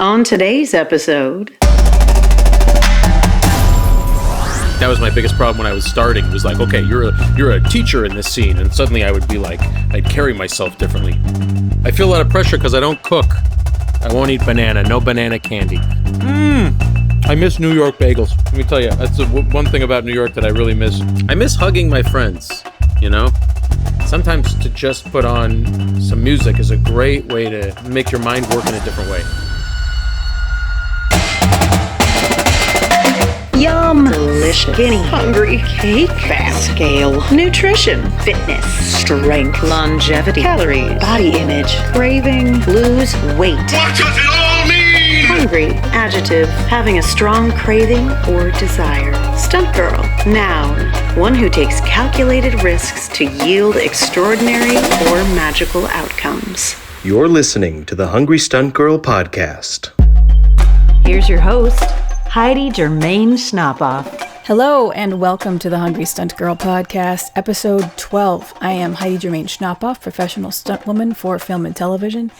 On today's episode... That was my biggest problem when I was starting. It was like, okay, you're a teacher in this scene, and suddenly I would be like, I'd carry myself differently. I feel a lot of pressure because I don't cook. I won't eat banana, no banana candy. I miss New York bagels. Let me tell you, that's the one thing about New York that I really miss. I miss hugging my friends, you know? Sometimes to just put on some music is a great way to make your mind work in a different way. Yum! Delicious. Skinny. Hungry. Cake. Fat. Scale. Nutrition. Fitness. Strength. Longevity. Calories. Body image. Craving. Lose weight. What does it all mean? Hungry. Adjective. Having a strong craving or desire. Stunt girl. Noun. One who takes calculated risks to yield extraordinary or magical outcomes. You're listening to the Hungry Stunt Girl podcast. Here's your host, Heidi Germain Schnapoff. Hello and welcome to the Hungry Stunt Girl podcast, episode 12. I am Heidi Germain Schnapoff, professional stunt woman for film and television.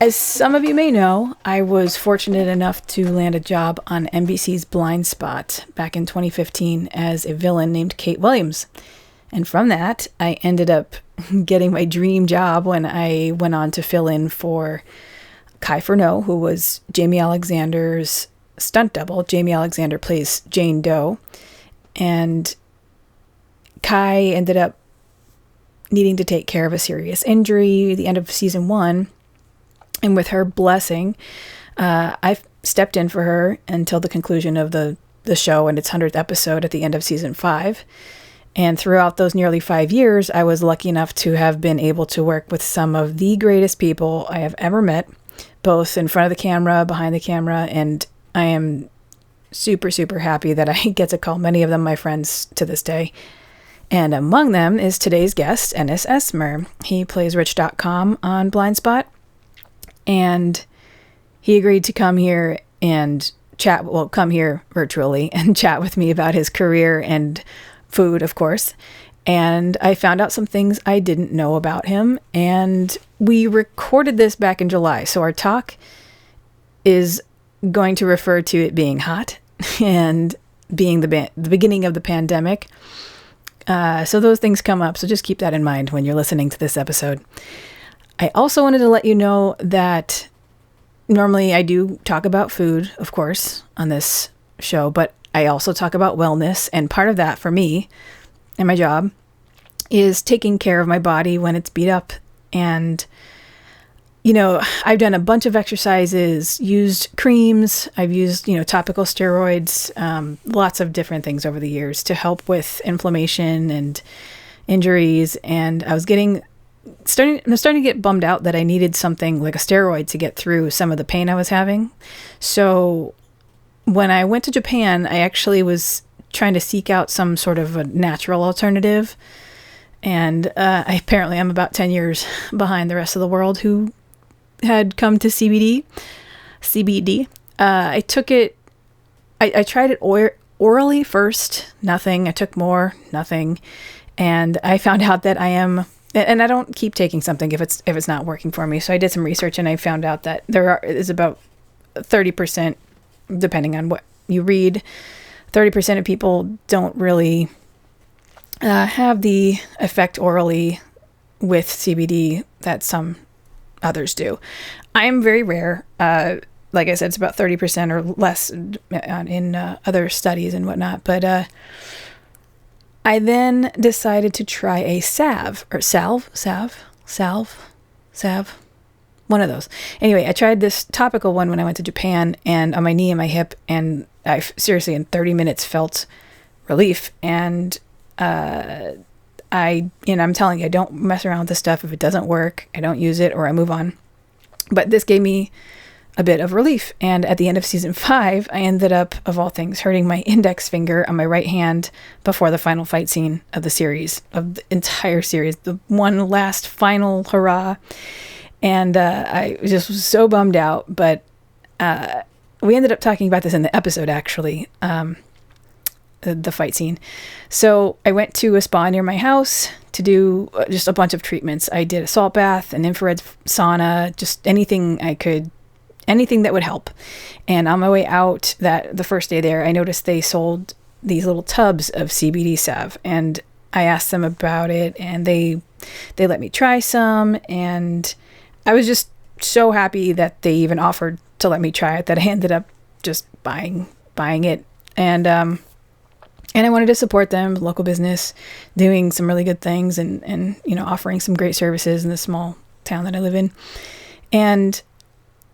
As some of you may know, I was fortunate enough to land a job on NBC's Blind Spot back in 2015 as a villain named Kate Williams. And from that, I ended up getting my dream job when I went on to fill in for Kai Furneaux, who was Jamie Alexander's stunt double. Jamie Alexander plays Jane Doe, and Kai ended up needing to take care of a serious injury at the end of season 1, and with her blessing, I stepped in for her until the conclusion of the show and its 100th episode at the end of season 5. And throughout those nearly 5 years, I was lucky enough to have been able to work with some of the greatest people I have ever met, both in front of the camera, behind the camera, and I am super, super happy that I get to call many of them my friends to this day. And among them is today's guest, Ennis Esmer. He plays Rich.com on Blind Spot. And he agreed to come here and come here virtually and chat with me about his career and food, of course. And I found out some things I didn't know about him. And we recorded this back in July. So our talk is going to refer to it being hot and being the beginning of the pandemic. So those things come up. So just keep that in mind when you're listening to this episode. I also wanted to let you know that normally I do talk about food, of course, on this show, but I also talk about wellness. And part of that for me and my job is taking care of my body when it's beat up. And you know, I've done a bunch of exercises, used creams, I've used, topical steroids, lots of different things over the years to help with inflammation and injuries. And I was starting to get bummed out that I needed something like a steroid to get through some of the pain I was having. So when I went to Japan, I actually was trying to seek out some sort of a natural alternative. And apparently I'm about 10 years behind the rest of the world who had come to CBD. I took it, I tried it orally first, nothing. I took more, nothing. And I found out that I am, and I don't keep taking something if it's not working for me. So I did some research and I found out that is about 30%, depending on what you read, 30% of people don't really have the effect orally with CBD that some others do. I am very rare. Like I said, it's about 30% or less in other studies and whatnot. But I then decided to try a salve, one of those. Anyway, I tried this topical one when I went to Japan and on my knee and my hip, and I seriously in 30 minutes felt relief. And I'm telling you, I don't mess around with this stuff. If it doesn't work, I don't use it or I move on. But this gave me a bit of relief. And at the end of season 5, I ended up, of all things, hurting my index finger on my right hand before the final fight scene of the entire series, the one last final hurrah. And I just was so bummed out. But we ended up talking about this in the episode, actually. The fight scene. So I went to a spa near my house to do just a bunch of treatments. I did a salt bath, an infrared sauna, just anything I could anything that would help. And on my way out, the first day there, I noticed they sold these little tubs of CBD salve, and I asked them about it, and they let me try some, and I was just so happy that they even offered to let me try it that I ended up just buying it. And I wanted to support them, local business, doing some really good things, and offering some great services in the small town that I live in. And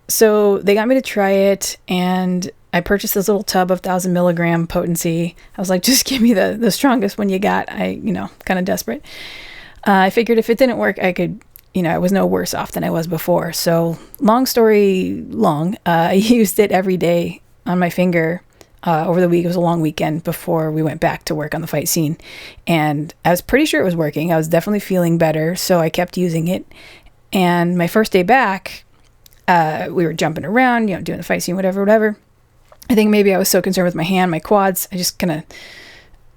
so they got me to try it, and I purchased this little tub of 1,000 milligram potency. I was like, just give me the strongest one you got. Kind of desperate. I figured if it didn't work, I could, I was no worse off than I was before. So long story long, I used it every day on my finger over the week. It was a long weekend before we went back to work on the fight scene. And I was pretty sure it was working. I was definitely feeling better. So I kept using it. And my first day back, we were jumping around, doing the fight scene, whatever. I think maybe I was so concerned with my hand, my quads. I just kind of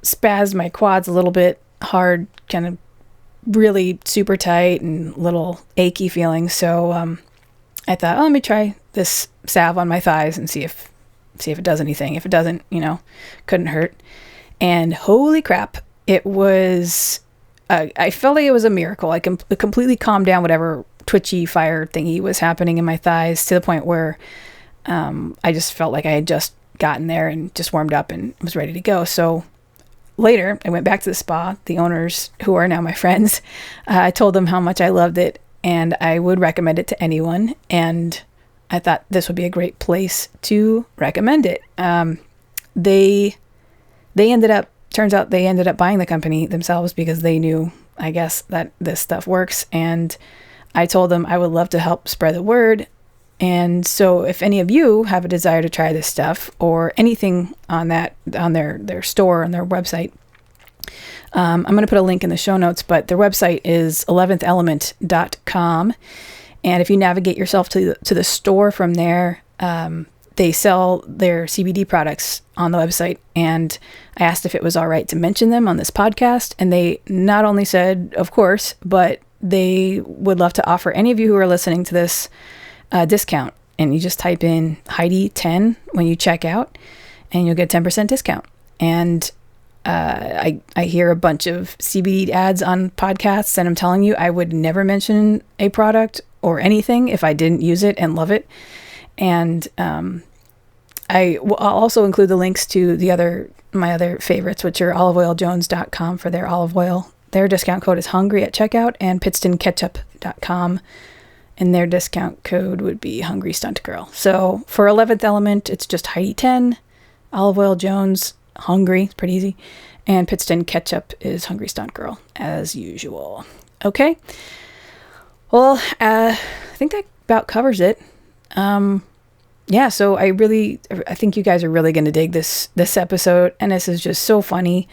spazzed my quads a little bit hard, kind of really super tight and little achy feeling. So I thought, let me try this salve on my thighs and see if it does anything. If it doesn't, couldn't hurt. And holy crap, it was, I felt like it was a miracle. I completely calmed down whatever twitchy fire thingy was happening in my thighs, to the point where I just felt like I had just gotten there and just warmed up and was ready to go. So later, I went back to the spa. The owners, who are now my friends, I told them how much I loved it and I would recommend it to anyone. And I thought this would be a great place to recommend it. Turns out they ended up buying the company themselves because they knew, I guess, that this stuff works. And I told them I would love to help spread the word. And so if any of you have a desire to try this stuff or anything on their store, on their website, I'm going to put a link in the show notes, but their website is 11theelement.com. And if you navigate yourself to the store from there, they sell their CBD products on the website. And I asked if it was all right to mention them on this podcast. And they not only said, of course, but they would love to offer any of you who are listening to this discount. And you just type in Heidi 10 when you check out and you'll get 10% discount. And I hear a bunch of CBD ads on podcasts, and I'm telling you, I would never mention a product or anything if I didn't use it and love it. And I'll also include the links to my other favorites, which are oliveoiljones.com for their olive oil. Their discount code is hungry at checkout, and pittstonketchup.com. And their discount code would be Hungry Stunt Girl. So for 11th Element, it's just Heidi 10, Olive Oil Jones, Hungry, it's pretty easy, and Pittston Ketchup is Hungry Stunt Girl, as usual. Okay. Well, I think that about covers it. Yeah, so I think you guys are really going to dig this episode. Ennis is just so funny.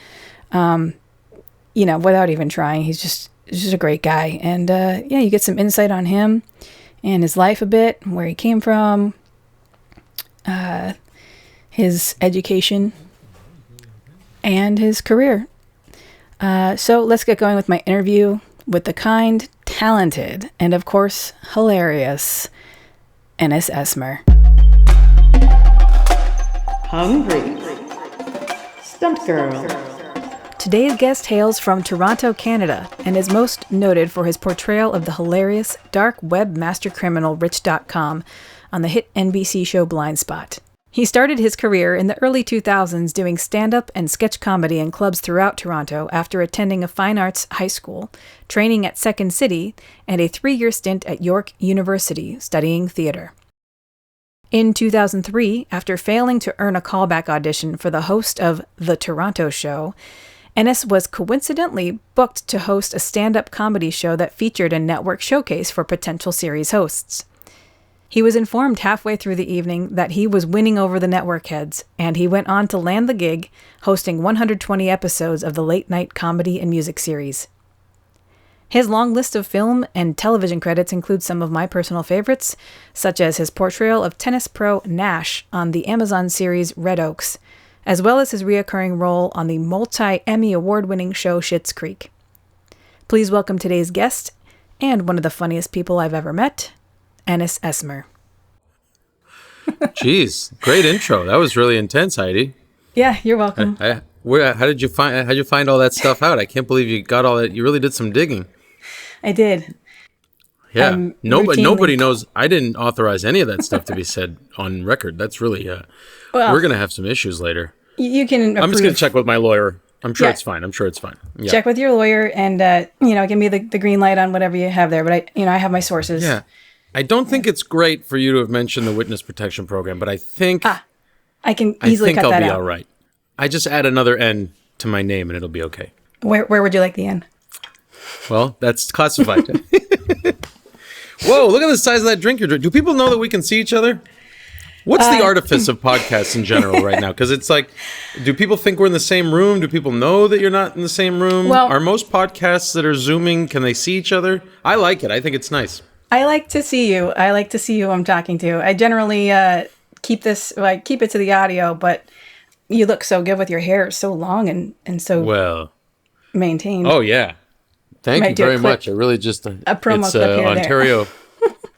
Without even trying, he's just a great guy. And you get some insight on him and his life a bit, where he came from, his education, and his career. So let's get going with my interview with the kind, talented, and of course, hilarious Ennis Esmer. Hungry. Stunt Girl. Today's guest hails from Toronto, Canada, and is most noted for his portrayal of the hilarious dark web master criminal Rich.com on the hit NBC show Blind Spot. He started his career in the early 2000s doing stand-up and sketch comedy in clubs throughout Toronto after attending a fine arts high school, training at Second City, and a 3-year stint at York University studying theater. In 2003, after failing to earn a callback audition for the host of The Toronto Show, Ennis was coincidentally booked to host a stand-up comedy show that featured a network showcase for potential series hosts. He was informed halfway through the evening that he was winning over the network heads, and he went on to land the gig, hosting 120 episodes of the late-night comedy and music series. His long list of film and television credits includes some of my personal favorites, such as his portrayal of tennis pro Nash on the Amazon series Red Oaks, as well as his reoccurring role on the multi-Emmy award-winning show Schitt's Creek. Please welcome today's guest, and one of the funniest people I've ever met, Ennis Esmer. Jeez, great intro. That was really intense, Heidi. Yeah, you're welcome. How did you find all that stuff out? I can't believe you got all that. You really did some digging. I did. Yeah. Nobody knows. I didn't authorize any of that stuff to be said on record. That's really. We're gonna have some issues later. You can. I'm just gonna check with my lawyer. I'm sure it's fine. Yeah. Check with your lawyer and give me the green light on whatever you have there. But I have my sources. Yeah. I don't think it's great for you to have mentioned the witness protection program, but I think I can easily cut that out. I think I'll be all right. I just add another N to my name and it'll be okay. Where would you like the N? Well, that's classified. Whoa, look at the size of that drink you're drinking. Do people know that we can see each other? What's the artifice of podcasts in general right now? Because it's like, do people think we're in the same room? Do people know that you're not in the same room? Well, are most podcasts that are Zooming, can they see each other? I like it. I think it's nice. I like to see you. I like to see who I'm talking to. I generally keep it to the audio, but you look so good with your hair so long and so maintained. Oh, yeah. Thank you very much. I really just a promo clip here Ontario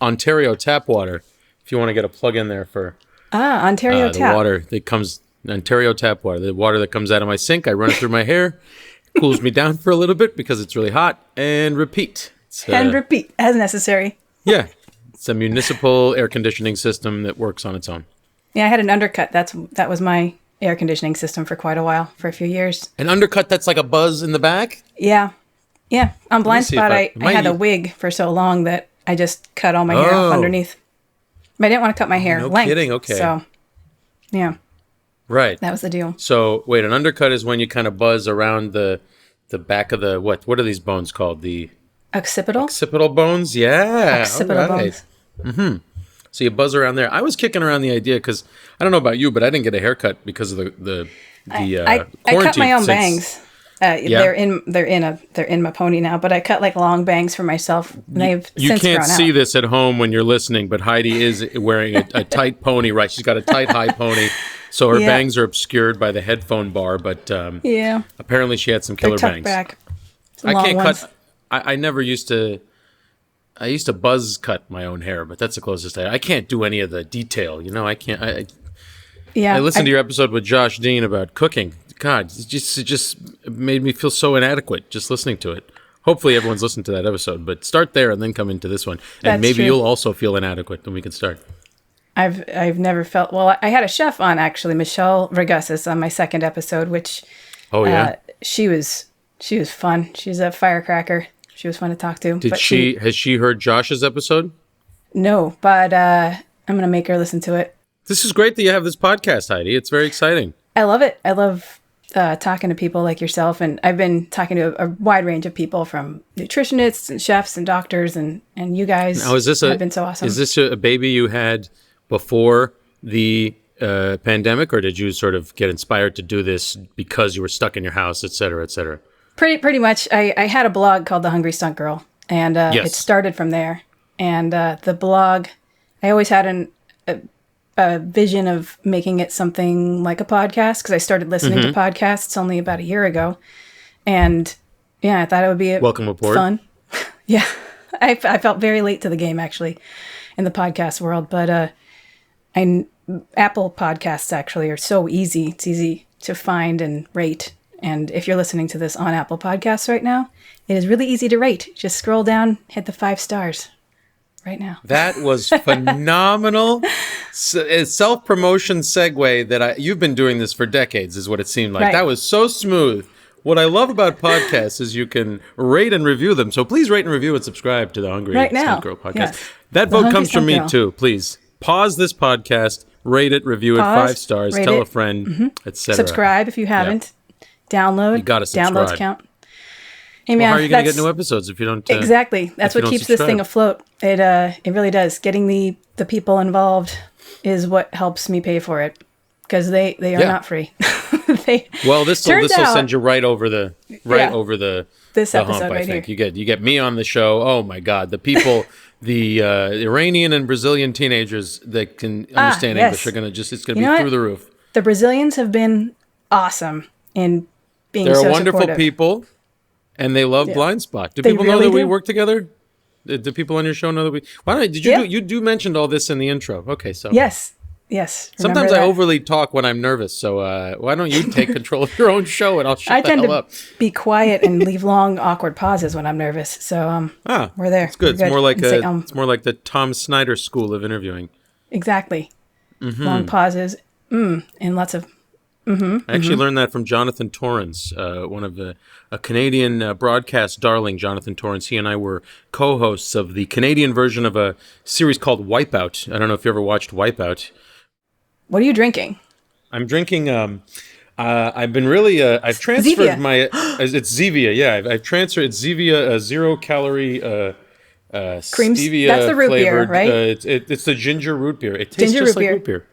Ontario tap water. If you want to get a plug in there for Ontario tap the water that comes Ontario tap water, the water that comes out of my sink, I run it through my hair, cools me down for a little bit because it's really hot, and repeat. Repeat as necessary. Yeah, it's a municipal air conditioning system that works on its own. Yeah, I had an undercut. That was my air conditioning system for quite a while, for a few years. An undercut that's like a buzz in the back? Yeah. On Blind Spot, I had a wig for so long that I just cut all my hair off underneath. But I didn't want to cut my hair length. No kidding, okay. So, yeah. Right. That was the deal. So, wait, an undercut is when you kind of buzz around the back of the, what are these bones called? The occipital? Occipital bones? Yeah. Occipital bones. Mm-hmm. So you buzz around there. I was kicking around the idea because, I don't know about you, but I didn't get a haircut because of the I cut my own bangs. They're in my pony now, but I cut like long bangs for myself. And you can't see this at home when you're listening, but Heidi is wearing a tight pony, right? She's got a tight high pony, so her bangs are obscured by the headphone bar. But apparently she had some killer bangs. Back. I can't cut. I never used to. I used to buzz cut my own hair, but that's the closest I can't do any of the detail. I can't. I listened to your episode with Josh Dean about cooking. God, it just made me feel so inadequate just listening to it. Hopefully everyone's listened to that episode, but start there and then come into this one. And maybe true. You'll also feel inadequate, then we can start. I've never felt, well, I had a chef on actually, Michelle Vergassis, on my second episode, which she was fun. She's a firecracker. She was fun to talk to. Has she heard Josh's episode? No, but I'm going to make her listen to it. This is great that you have this podcast, Heidi. It's very exciting. I love it. I love talking to people like yourself, and I've been talking to a wide range of people, from nutritionists and chefs and doctors, and you guys have been so awesome. Is this a baby you had before the pandemic, or did you sort of get inspired to do this because you were stuck in your house, et cetera, et cetera? Pretty much. I had a blog called The Hungry Stunt Girl, and it started from there. And the blog, I always had a vision of making it something like a podcast, because I started listening to podcasts only about a year ago. And I thought it would be welcome aboard. Fun. Yeah. I felt very late to the game, actually, in the podcast world. But Apple Podcasts actually are so easy. It's easy to find and rate. And if you're listening to this on Apple Podcasts right now, it is really easy to rate. Just scroll down, hit the 5 stars. Right now. That was phenomenal. Self-promotion segue that you've been doing this for decades is what it seemed like. Right. That was so smooth. What I love about podcasts is you can rate and review them. So please rate and review and subscribe to the Hungry Stunt Girl podcast. Yes. That vote comes from me too. Please pause this podcast, rate it, review it 5 stars, tell a friend, etc. Subscribe if you haven't. Download. You got to subscribe. Downloads count. Hey, man, how are you going to get new episodes if you don't? Exactly. That's what keeps this thing afloat. It really does. Getting the people involved is what helps me pay for it, because they are not free. This will send you right over the this episode hump, right I think. here. You get me on the show. Oh my God, the people, the Iranian and Brazilian teenagers that can understand English are going to it's going to be through the roof. The Brazilians have been awesome in being They're so wonderful supportive. people. And they love Blind Spot. Do They people know really that we do. work together? Do people on your show know that we? Why don't you mentioned all this in the intro? Okay, so Yes, Yes. Sometimes remember I that. overly talk when I'm nervous, so why don't you take control of your own show and I'll shut I the tend hell to up. be quiet and leave long, awkward pauses when I'm nervous. So we're there. It's good. We're It's more like And say, it's more like the Tom Snyder school of interviewing. exactly. Long pauses. And lots of. I actually learned that from Jonathan Torrens, one of a Canadian broadcast darling, Jonathan Torrens. He and I were co-hosts of the Canadian version of a series called Wipeout. I don't know if you ever watched Wipeout. What are you drinking? I'm drinking. I've been really. I've transferred Zevia. my. It's Zevia. Yeah, I've transferred. It's Zevia, 0-calorie. Stevia That's the root beer, flavored. right? It's the ginger root beer. It tastes Ginger just root like beer. root beer.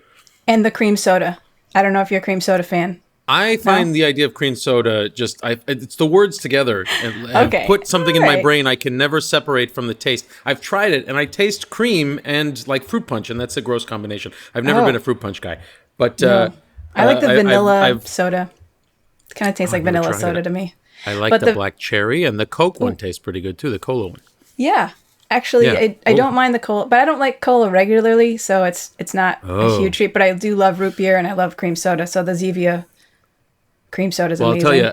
And the cream soda. I don't know if you're a cream soda fan. I find the idea of cream soda it's the words together and Okay. put something in All my right. brain I can never separate from the taste. I've tried it and I taste cream and like fruit punch, and that's a gross combination. I've never Oh. been a fruit punch guy, but I like the vanilla I've soda. It kind of tastes like never vanilla tried soda it. to me. I like But the black cherry, and the Coke one tastes pretty good too. The cola one. Yeah. Actually, Yeah. I don't mind the cola, but I don't like cola regularly, so it's not a huge treat. But I do love root beer and I love cream soda, so the Zevia cream soda is Well, amazing. I'll tell you,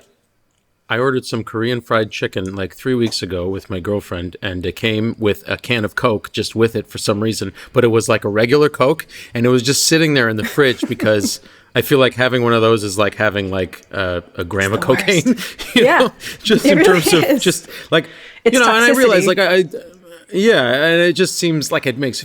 I ordered some Korean fried chicken like 3 weeks ago with my girlfriend, and it came with a can of Coke just with it for some reason. But it was like a regular Coke, and it was just sitting there in the fridge because I feel like having one of those is like having like a gram of the cocaine. worst. you Yeah, know? Just it in really terms of is. just like It's and I realize toxicity. like yeah, and it just seems like it makes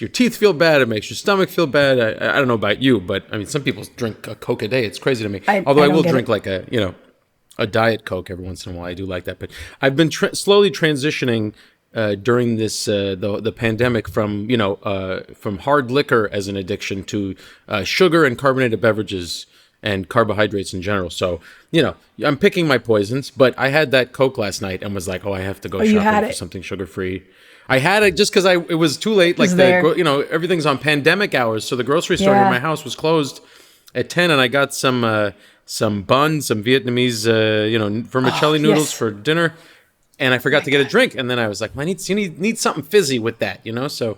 your teeth feel bad. It makes your stomach feel bad. I don't know about you, but I mean, some people drink a Coke a day. It's crazy to me. Although I I don't will get drink it. like a Diet Coke every once in a while. I do like that. But I've been slowly transitioning during this the pandemic from from hard liquor as an addiction to sugar and carbonated beverages and carbohydrates in general. So, I'm picking my poisons, but I had that Coke last night and was like, oh, I have to go you had shopping for it. something sugar-free. I had it just because it was too late. Like was there. everything's on pandemic hours. So the grocery store near Yeah. my house was closed at 10, and I got some buns, some Vietnamese, vermicelli noodles yes. for dinner. And I forgot to get a drink. And then I was like, you need something fizzy with that, So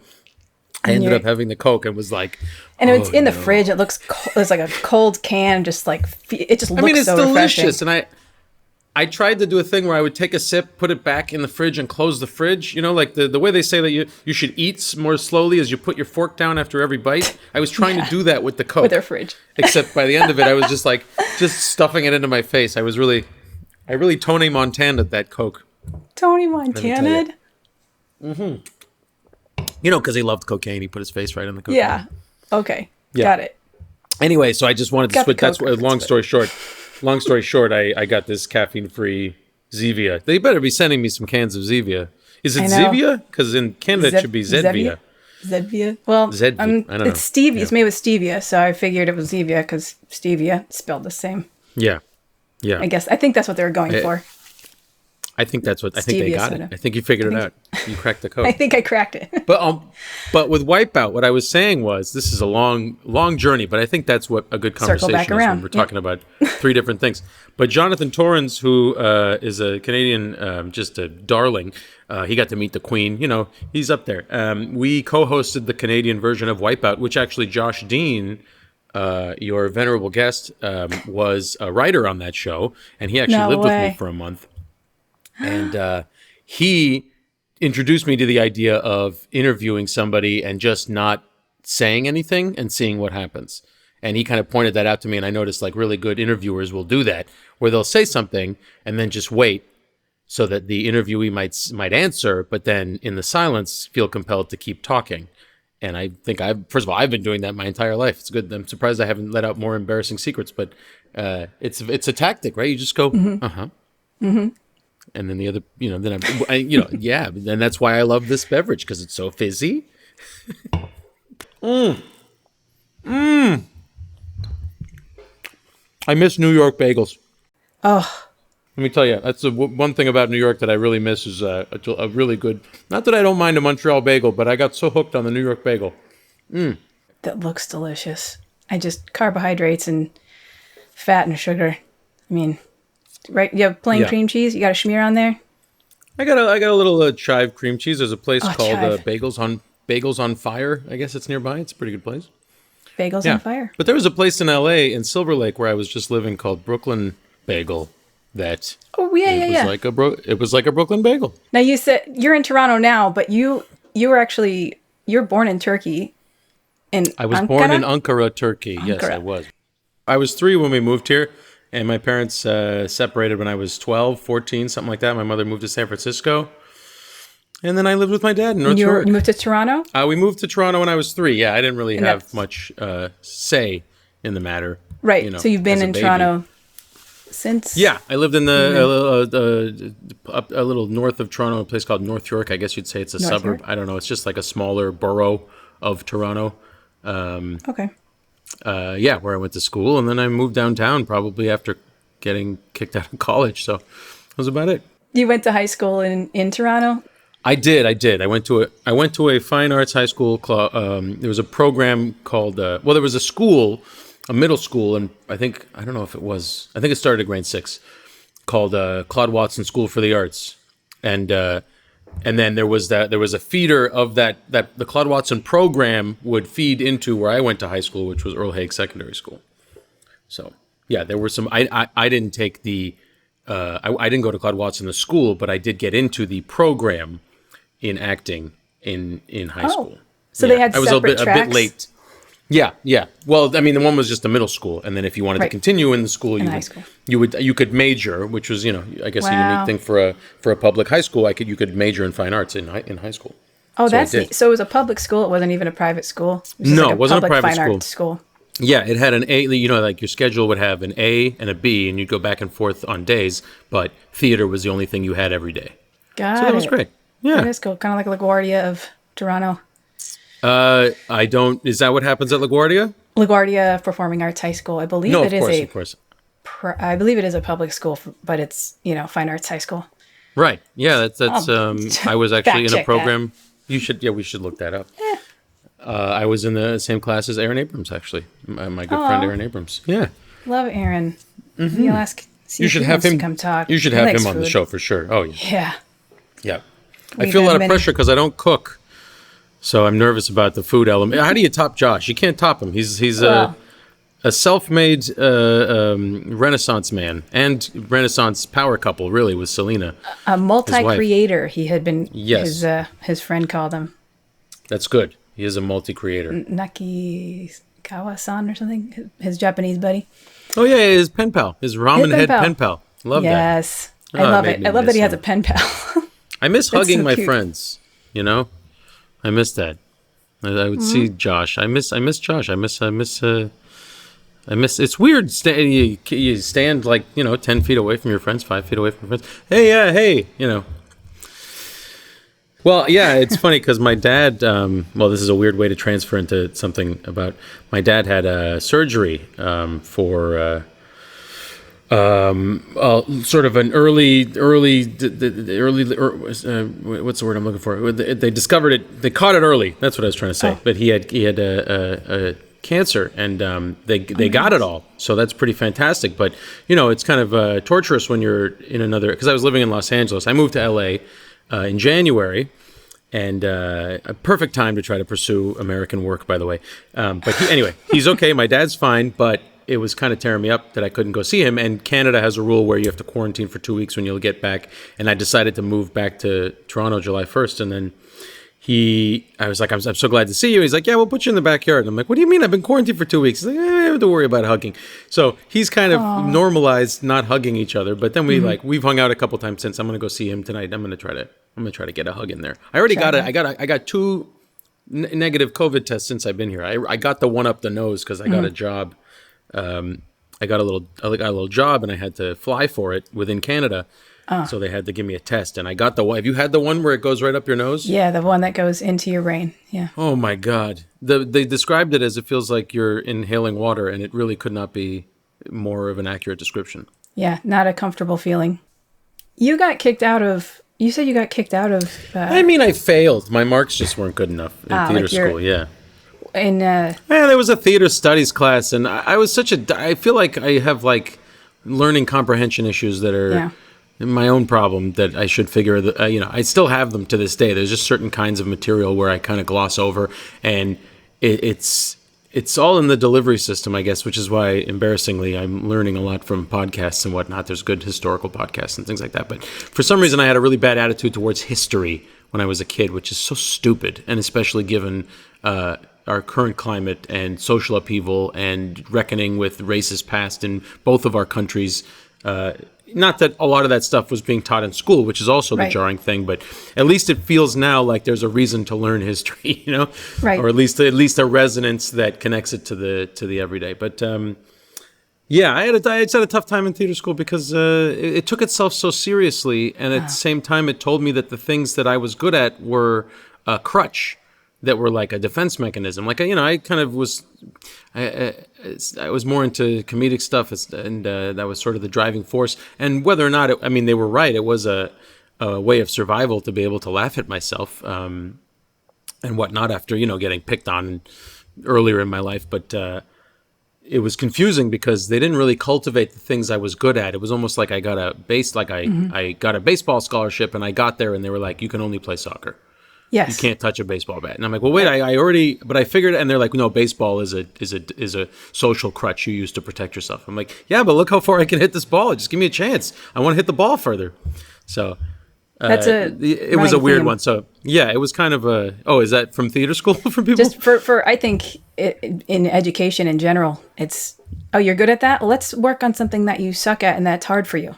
I ended up having the Coke and was like, And it's in the no. fridge. It looks cold. It's like a cold can, just like it just looks I mean, it's so delicious. refreshing. And I tried to do a thing where I would take a sip, put it back in the fridge, and close the fridge. Like the way they say that you should eat more slowly as you put your fork down after every bite. I was trying to do that with the Coke. With their fridge. Except by the end of it, I was just stuffing it into my face. I really Tony Montana'd that Coke. Tony tell Montana. you. Because he loved cocaine. He put his face right in the cocaine. Yeah. Okay. Yeah. Got it. Anyway, so I just wanted to Got the switch. That's Coke. what. Long story short, I got this caffeine-free Zevia. They better be sending me some cans of Zevia. Is it I know. Zevia? Because in Canada it should be Zevia. Zevia. Well, Zevia. I don't know. it's stevia. Yeah. It's made with stevia, so I figured it was Zevia because stevia spelled the same. Yeah. I guess. I think that's what they were going for. I think that's what. I think they Stevia got soda. it. I think you figured it out. You cracked the code. I think I cracked it. But with Wipeout, what I was saying was this is a long journey, but I think that's what a good Circle conversation back is when around. we're talking about three different things. But Jonathan Torrens, who is a Canadian, just a darling, he got to meet the Queen. He's up there. We co-hosted the Canadian version of Wipeout, which actually Josh Dean, your venerable guest, was a writer on that show, and he actually No lived with way. me for a month. And he introduced me to the idea of interviewing somebody and just not saying anything and seeing what happens. And he kind of pointed that out to me, and I noticed like really good interviewers will do that, where they'll say something and then just wait so that the interviewee might answer, but then in the silence feel compelled to keep talking. And I think first of all, I've been doing that my entire life. It's good. I'm surprised I haven't let out more embarrassing secrets, but it's a tactic, right? You just go, and then the other, yeah. And that's why I love this beverage, because it's so fizzy. I miss New York bagels. Oh, Let me tell you, that's the one thing about New York that I really miss is a really good. Not that I don't mind a Montreal bagel, but I got so hooked on the New York bagel. that looks delicious. Carbohydrates and fat and sugar. I mean, right? You have plain Yeah. cream cheese. You got a schmear on there. I got a little chive cream cheese. There's a place called chive. Bagels on Fire. I guess it's nearby. It's a pretty good place. Bagels on fire. But there was a place in L.A. in Silver Lake where I was just living called Brooklyn Bagel. That it was like a Brooklyn bagel. Now you said you're in Toronto now, but you're born in Turkey. I was born in Ankara, Turkey. Ankara. Yes, I was. I was 3 when we moved here, and my parents separated when I was 12, 14, something like that. My mother moved to San Francisco, and then I lived with my dad in North York. You moved to Toronto? We moved to Toronto when I was 3. Yeah, I didn't really have much say in the matter. Right. So you've been in Toronto since? Yeah, I lived in a little north of Toronto, a place called North York. I guess you'd say it's a suburb. York? I don't know. It's just like a smaller borough of Toronto. Okay. Where I went to school, and then I moved downtown probably after getting kicked out of college. So that was about it. You went to high school in Toronto? I did. I went to a fine arts high school. There was a program called there was a school, a middle school, and I think it started at grade 6, called Claude Watson School for the Arts, and then there was a feeder of that the Claude Watson program would feed into where I went to high school, which was Earl Hague Secondary School. So yeah, there were some. I didn't take the I didn't go to Claude Watson the school, but I did get into the program in acting in high school. So they had separate tracks? A bit late. Yeah. Well, I mean, the one was just a middle school, and then if you wanted to continue in the school, you could major, which was, I guess a unique thing for a public high school. You could major in fine arts in high school. Oh, that's neat. So it was a public school. It wasn't even a private school. It wasn't a private fine arts school. Yeah, it had an A. Like your schedule would have an A and a B, and you'd go back and forth on days. But theater was the only thing you had every day. So that was great. Yeah, that is cool. Kind of like LaGuardia of Toronto. Is that what happens at LaGuardia? LaGuardia Performing Arts High School. I believe of course. I believe it is a public school, but it's, fine arts high school. Right. Yeah, that's I was actually in a program. We should look that up. Yeah. I was in the same class as Aaron Abrams, actually. My good friend Aaron Abrams. Yeah. Love Aaron. Mm-hmm. You'll ask. You should have him come talk. You should have him on the show for sure. Oh yeah. Yeah. Yeah. I feel a lot of pressure because I don't cook. So I'm nervous about the food element. How do you top Josh? You can't top him. He's a self-made Renaissance man and Renaissance power couple, really, with Selena. A multi-creator, he had been. Yes. His friend called him. That's good. He is a multi-creator. Nakikawa-san or something. His Japanese buddy. Oh yeah, his pen pal, his ramen head pen pal. Love that. Yes, I love it. I love that he has a pen pal. I miss hugging my friends. I miss that. I would see Josh. I miss Josh. I miss. It's weird. You stand 10 feet away from your friends, 5 feet away from your friends. Hey. Well, yeah, it's funny because my dad. This is a weird way to transfer into something about my dad had a surgery for. Sort of an early. What's the word I'm looking for? They discovered it. They caught it early. That's what I was trying to say. But he had a cancer, and they got it all. So that's pretty fantastic. But it's kind of torturous when you're in another. Because I was living in Los Angeles. I moved to LA in January. And a perfect time to try to pursue American work, by the way. But he's okay. My dad's fine, but it was kind of tearing me up that I couldn't go see him. And Canada has a rule where you have to quarantine for 2 weeks when you'll get back. And I decided to move back to Toronto July 1st. And then I was like, I'm so glad to see you. He's like, yeah, we'll put you in the backyard. And I'm like, what do you mean? I've been quarantined for 2 weeks. He's like, I don't have to worry about hugging. So he's kind of normalized not hugging each other. But then we've hung out a couple times since. I'm going to go see him tonight. I'm going to try to get a hug in there. I already got it. I got 2 negative COVID tests since I've been here. I got the one up the nose because I got a job. I got a little job and I had to fly for it within Canada. So they had to give me a test, and I got the one. Have you had the one where it goes right up your nose? Yeah, the one that goes into your brain. Yeah. Oh my God. They described it as it feels like you're inhaling water, and it really could not be more of an accurate description. Yeah, not a comfortable feeling. You got kicked out of. You said you got kicked out of. I failed. My marks just weren't good enough in theater school. Yeah. There was a theater studies class, and I was I feel like I have learning comprehension issues that are my own problem that I should figure. I still have them to this day. There's just certain kinds of material where I kind of gloss over, and it's it's all in the delivery system, I guess, which is why, embarrassingly, I'm learning a lot from podcasts and whatnot. There's good historical podcasts and things like that. But for some reason, I had a really bad attitude towards history when I was a kid, which is so stupid, and especially given our current climate and social upheaval and reckoning with racist past in both of our countries. Not that a lot of that stuff was being taught in school, which is also the jarring thing, but at least it feels now like there's a reason to learn history, Right. Or at least a resonance that connects it to the everyday. But yeah, I just had a tough time in theater school because it took itself so seriously, and at the same time, it told me that the things that I was good at were a crutch, that were like a defense mechanism. Like, I kind of was, I was more into comedic stuff, and that was sort of the driving force. And whether or not, they were right. It was a way of survival to be able to laugh at myself and whatnot after, getting picked on earlier in my life. But it was confusing because they didn't really cultivate the things I was good at. It was almost like I got I got a baseball scholarship, and I got there, and they were like, you can only play soccer. Yes. You can't touch a baseball bat. And I'm like, well, wait, but I figured, and they're like, no, baseball is a social crutch you use to protect yourself. I'm like, yeah, but look how far I can hit this ball. Just give me a chance. I want to hit the ball further. So it was a weird one. So yeah, it was kind of is that from theater school for people? Just for I think in education in general, it's, you're good at that? Well, let's work on something that you suck at and that's hard for you.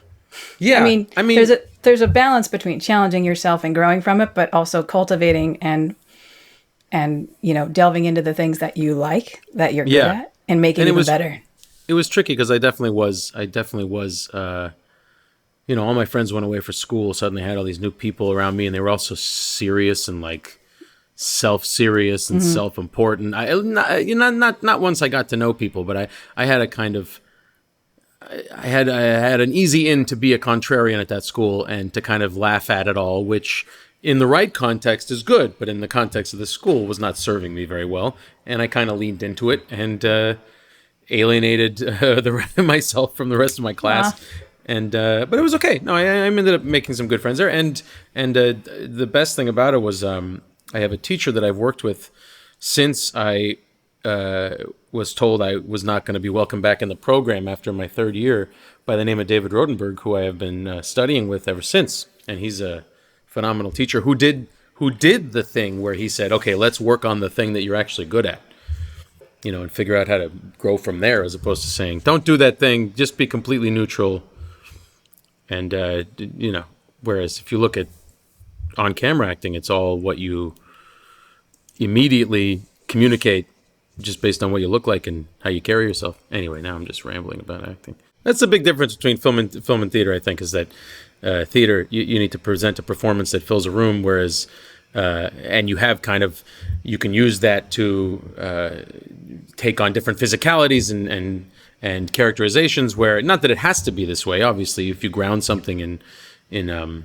Yeah. I mean, there's a balance between challenging yourself and growing from it, but also cultivating and delving into the things that you like, that you're good at, and making it better. It was tricky because I definitely was. All my friends went away for school. Suddenly, I had all these new people around me, and they were all so serious and like self-serious and self-important. Not once I got to know people, but I had a kind of. I had an easy in to be a contrarian at that school and to kind of laugh at it all, which in the right context is good, but in the context of the school was not serving me very well. And I kind of leaned into it and alienated myself from the rest of my class. And but it was okay. No, I ended up making some good friends there. And the best thing about it was I have a teacher that I've worked with since I was told I was not going to be welcome back in the program after my third year, by the name of David Rodenberg, who I have been studying with ever since. And he's a phenomenal teacher who did the thing where he said, okay, let's work on the thing that you're actually good at, and figure out how to grow from there, as opposed to saying, don't do that thing, just be completely neutral. And, whereas if you look at on-camera acting, it's all what you immediately communicate just based on what you look like and how you carry yourself. Anyway, now I'm just rambling about acting. That's the big difference between film and theater, I think, is that theater, you need to present a performance that fills a room, whereas, and you have you can use that to take on different physicalities and characterizations, where, not that it has to be this way, obviously, if you ground something in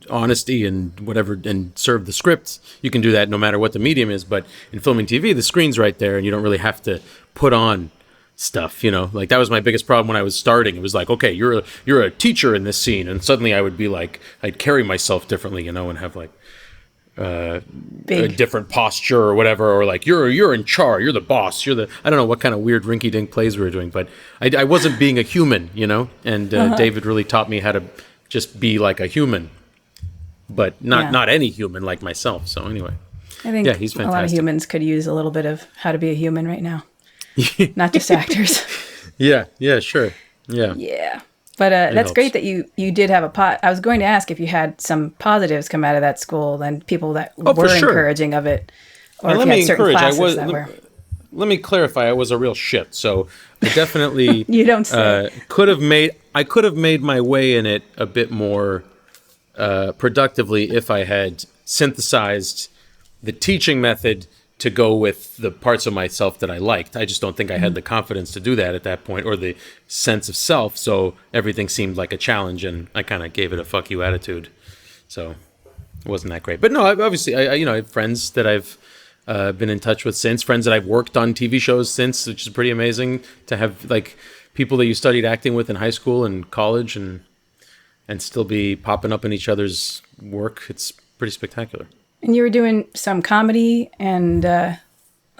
honesty and whatever, and serve the script, you can do that no matter what the medium is. But in film and TV, the screen's right there, and you don't really have to put on stuff. Like that was my biggest problem when I was starting. It was like, okay, you're a teacher in this scene, and suddenly I would be like, I'd carry myself differently, and have like a different posture or whatever, or like you're in charge, you're the boss, I don't know what kind of weird rinky-dink plays we were doing, but I wasn't being a human, and David really taught me how to just be like a human, but not any human like myself. So anyway, I think he's fantastic. A lot of humans could use a little bit of how to be a human right now, not just actors. Yeah, sure. Yeah. But that's helps. Great that you did have I was going to ask if you had some positives come out of that school and people that were encouraging of it, or if you had certain classes that were. Let me clarify. I was a real shit, so I definitely you don't say. I could have made my way in it a bit more productively if I had synthesized the teaching method to go with the parts of myself that I liked. I just don't think I had the confidence to do that at that point, or the sense of self. So everything seemed like a challenge, and I kind of gave it a fuck you attitude. So it wasn't that great. But no, obviously, I have friends that I've been in touch with since, friends that I've worked on TV shows since, which is pretty amazing to have, like, people that you studied acting with in high school and college and still be popping up in each other's work. It's pretty spectacular. And you were doing some comedy and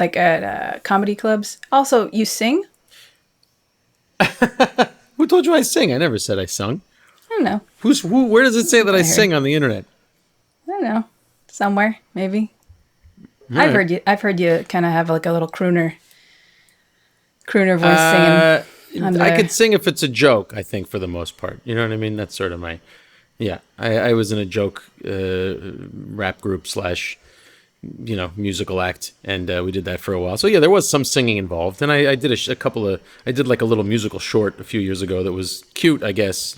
like at comedy clubs. Also, you sing? Who told you I sing? I never said I sung. I don't know. Where does it say that I sing on the internet? I don't know. Somewhere, maybe. Right. I've heard you kind of have like a little crooner voice singing. I could sing if it's a joke, I think, for the most part. You know what I mean? That's sort of my... Yeah, I was in a joke rap group / musical act, and we did that for a while. So yeah, there was some singing involved, and I did I did like a little musical short a few years ago that was cute, I guess.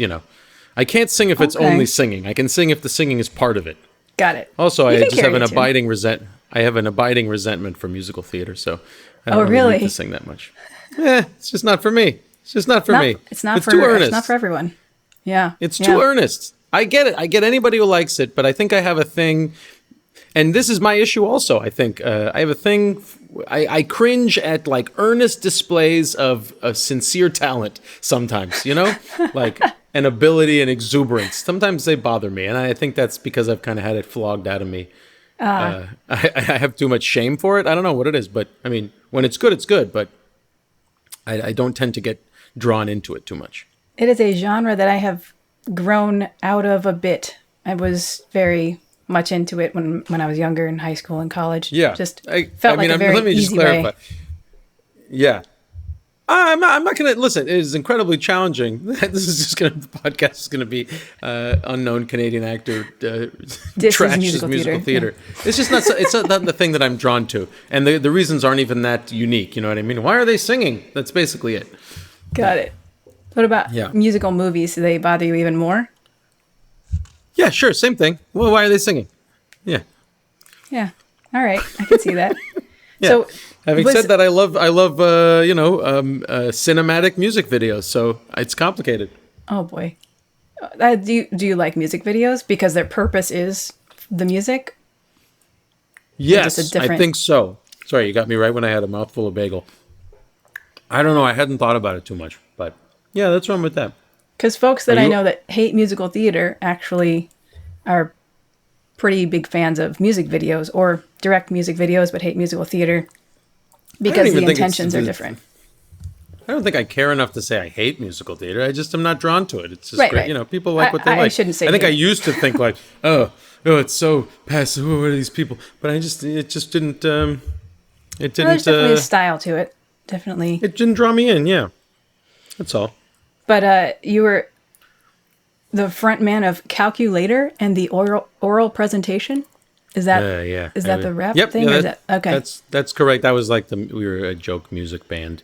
I can't sing if it's only singing. I can sing if the singing is part of it. Got it. Also, I just have an abiding resentment for musical theater, so I don't really need to sing that much. It's just not for me. It's just not for me. It's not too earnest. It's not for everyone. Yeah. It's too earnest. I get it. I get anybody who likes it, but I think I have a thing, and this is my issue also. I think I have a thing. I cringe at like earnest displays of sincere talent sometimes, like an ability and exuberance. Sometimes they bother me, and I think that's because I've kind of had it flogged out of me. I have too much shame for it. I don't know what it is, but I mean, when it's good, it's good, but I don't tend to get drawn into it too much. It is a genre that I have grown out of a bit. I was very much into it when I was younger in high school and college. Yeah. Felt like a very let me just easy clarify. way. Yeah. I'm not going to listen. It is incredibly challenging. The podcast is going to be unknown Canadian actor trashes musical theater. Yeah. It's just not. It's not the thing that I'm drawn to, and the reasons aren't even that unique. You know what I mean? Why are they singing? That's basically it. Got it. What about musical movies? Do they bother you even more? Yeah, sure. Same thing. Well, why are they singing? Yeah. Yeah. All right. I can see that. Yeah. So, having said that, I love cinematic music videos. So it's complicated. Oh boy. Do you like music videos because their purpose is the music? Yes, I think so. Sorry, you got me right when I had a mouthful of bagel. I don't know. I hadn't thought about it too much, but yeah, that's wrong with that. Because folks that I know that hate musical theater actually are pretty big fans of music videos or direct music videos, but hate musical theater because the intentions are different. I don't think I care enough to say I hate musical theater. I just am not drawn to it. It's just great. People like what they like. I shouldn't say. I think I used to think like, oh, it's so passive. What are these people? But it just didn't. It didn't. There's definitely a style to it. Definitely. It didn't draw me in. Yeah, that's all. But you were the front man of Calculator and the oral presentation. Is that is that the rap thing? Yeah, or is that, okay. That's correct. That was like we were a joke music band,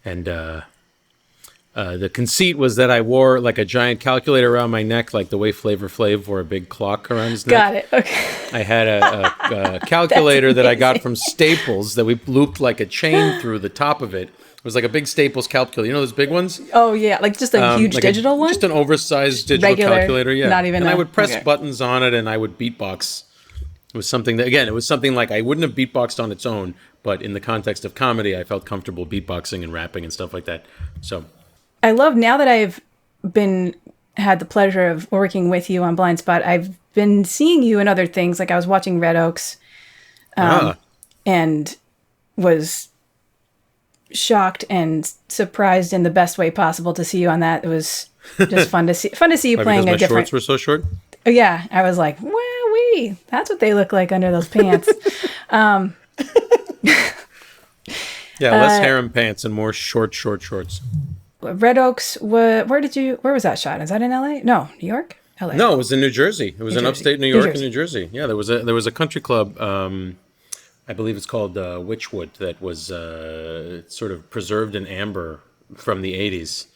and the conceit was that I wore like a giant calculator around my neck, like the way Flavor Flav wore a big clock around his neck. Got it. Okay. I had a calculator that I got from Staples that we looped like a chain through the top of it. It was like a big Staples calculator. You know those big ones? Oh, yeah. Like just a huge like digital one? Just an oversized digital calculator, yeah. Not even and I would press buttons on it and I would beatbox. It was something that, again, it was something like I wouldn't have beatboxed on its own, but in the context of comedy, I felt comfortable beatboxing and rapping and stuff like that. So I love, now that I've had the pleasure of working with you on Blind Spot, I've been seeing you in other things. Like I was watching Red Oaks and was shocked and surprised in the best way possible to see you on that. It was just fun to see you playing a different. Because my shorts were so short? Yeah, I was like, wee, that's what they look like under those pants. Less harem pants and more short shorts. Red Oaks, where was that shot? Is that in LA? No, New York? LA. No, it was in New Jersey. It was in upstate New York and New Jersey. Yeah, there was a country club, I believe it's called Witchwood, that was sort of preserved in amber from the 80s.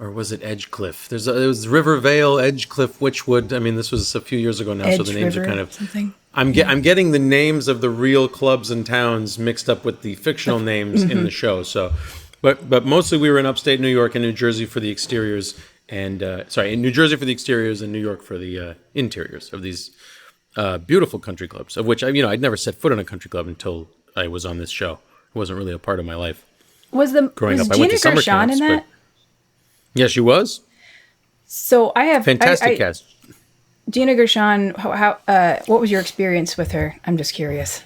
Or was it Edgecliff? It was Rivervale, Edgecliff, Witchwood. I mean, this was a few years ago now, so the names are kind of... Something. I'm getting the names of the real clubs and towns mixed up with the fictional names in the show. So, but mostly we were in upstate New York and New Jersey for the exteriors, and in New Jersey for the exteriors and New York for the interiors of these beautiful country clubs. Of which I'd never set foot in a country club until I was on this show. It wasn't really a part of my life. Growing up, I went to summer camps, in that? Yeah, she was. So I have fantastic cast. Gina Gershon, how what was your experience with her? I'm just curious.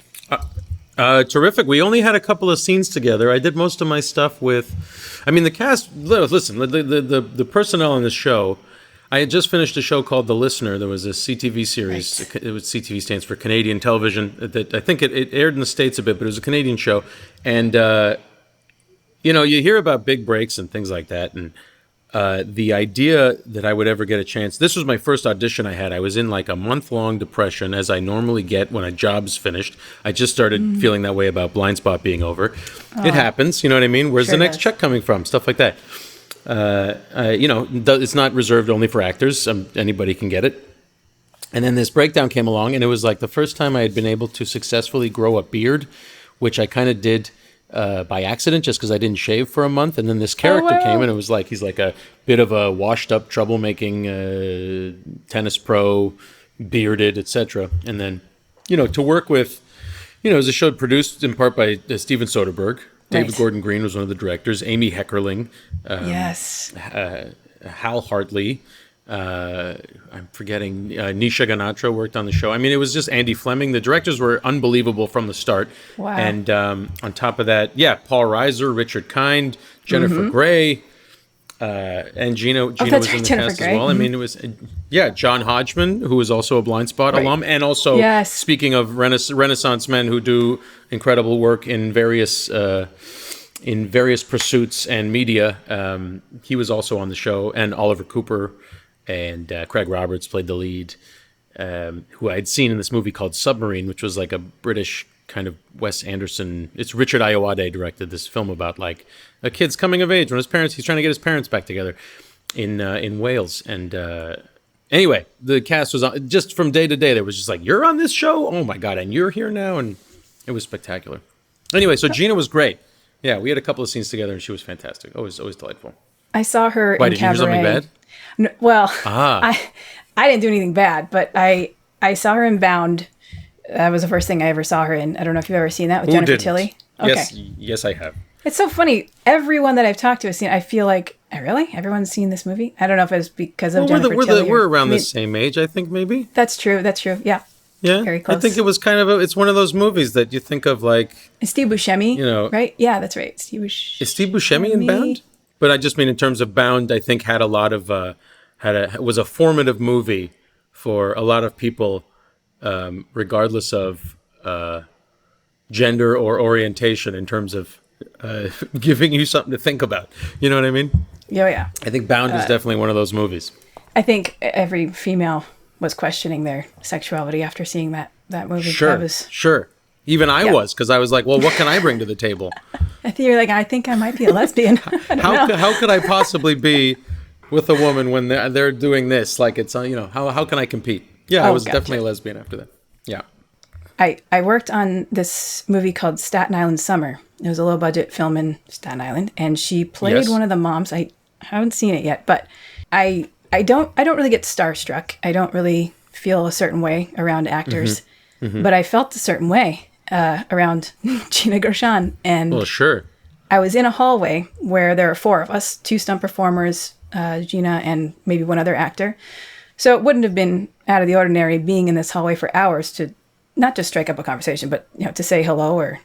Terrific. We only had a couple of scenes together. I did most of my stuff with, I mean, the cast, listen, the personnel on the show, I had just finished a show called The Listener. There was a CTV series. Right. It was CTV stands for Canadian Television. That I think it aired in the States a bit, but it was a Canadian show. And, you hear about big breaks and things like that. And the idea that I would ever get a chance, this was my first audition I had. I was in like a month-long depression, as I normally get when a job's finished. I just started feeling that way about Blind Spot being over. Oh. It happens, you know what I mean? Where's the next check coming from? Stuff like that. It's not reserved only for actors. Anybody can get it. And then this breakdown came along, and it was like the first time I had been able to successfully grow a beard, which I kind of did by accident, just because I didn't shave for a month. And then this character came, and it was like he's like a bit of a washed-up, troublemaking tennis pro, bearded, etc. And then, to work with, it was a show produced in part by Steven Soderbergh. David Gordon Green was one of the directors. Amy Heckerling. Yes. Hal Hartley. I'm forgetting. Nisha Ganatra worked on the show. I mean, it was just Andy Fleming. The directors were unbelievable from the start. Wow. And on top of that, Paul Reiser, Richard Kind, Jennifer Grey, and Gina was in the cast as well. I mean, it was, John Hodgman, who was also a Blind Spot alum, and also, speaking of Renaissance men who do incredible work in various pursuits and media, he was also on the show, and Oliver Cooper and Craig Roberts played the lead, who I'd seen in this movie called Submarine, which was like a British kind of Wes Anderson. It's Richard Ayoade directed this film about like a kid's coming of age when he's trying to get his parents back together in Wales. And anyway, the cast was on, just from day to day. There was just like, you're on this show? Oh my God. And you're here now. And it was spectacular. Anyway, so Gina was great. Yeah, we had a couple of scenes together and she was fantastic. Always delightful. I saw her in Cabaret. Did you do something bad? No, well, I didn't do anything bad, but I saw her in Bound. That was the first thing I ever saw her in. I don't know if you've ever seen that with Jennifer Tilly. Okay. Yes, I have. It's so funny. Everyone that I've talked to has seen. I feel like really everyone's seen this movie. I don't know if it's because of Jennifer Tilly. We're around the same age, I think, maybe. That's true. Yeah. Yeah, very close. I think it was kind of it's one of those movies that you think of like Steve Buscemi, right? Yeah, that's right. Is Steve Buscemi in Bound? But I just mean in terms of Bound, I think had a lot of was a formative movie for a lot of people, regardless of gender or orientation, in terms of giving you something to think about. You know what I mean? Yeah. I think Bound is definitely one of those movies. I think every female was questioning their sexuality after seeing that movie. Sure. Even I was, because I was like, well, what can I bring to the table? I think you're like, I think I might be a lesbian. How could I possibly be with a woman when they're doing this? Like, it's, how can I compete? Yeah, I was definitely a lesbian after that. Yeah. I worked on this movie called Staten Island Summer. It was a low budget film in Staten Island, and she played one of the moms. I haven't seen it yet, but I don't really get starstruck. I don't really feel a certain way around actors, but I felt a certain way around Gina Gershon. And well, sure. I was in a hallway where there are four of us, 2 stunt performers, Gina and maybe one other actor. So it wouldn't have been out of the ordinary being in this hallway for hours to not just strike up a conversation, but to say hello or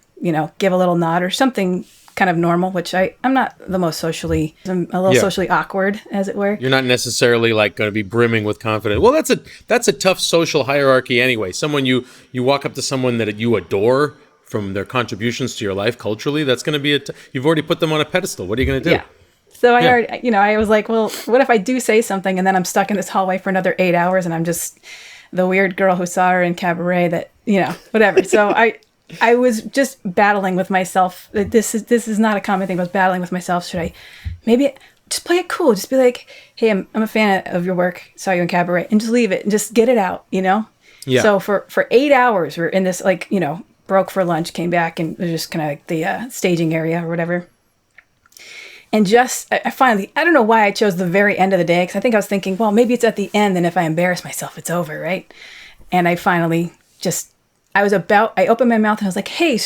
give a little nod or something kind of normal, which I'm not the most socially, I'm a little socially awkward, as it were. You're not necessarily like going to be brimming with confidence. Well, that's a tough social hierarchy anyway. Someone you walk up to someone that you adore from their contributions to your life culturally, that's going to be you've already put them on a pedestal. What are you going to do? Yeah. So I already, I was like, well, what if I do say something and then I'm stuck in this hallway for another 8 hours and I'm just the weird girl who saw her in Cabaret that, whatever. So I was just battling with myself. This is not a common thing. I was battling with myself. Should I maybe just play it cool? Just be like, hey, I'm a fan of your work. Saw you in Cabaret, and just leave it and just get it out. Yeah. So for 8 hours, we're in this broke for lunch, came back, and it was just kind of like the staging area or whatever. And I finally, I don't know why I chose the very end of the day, because I think I was thinking, well, maybe it's at the end, and if I embarrass myself, it's over, right? And I finally I opened my mouth and I was like, hey,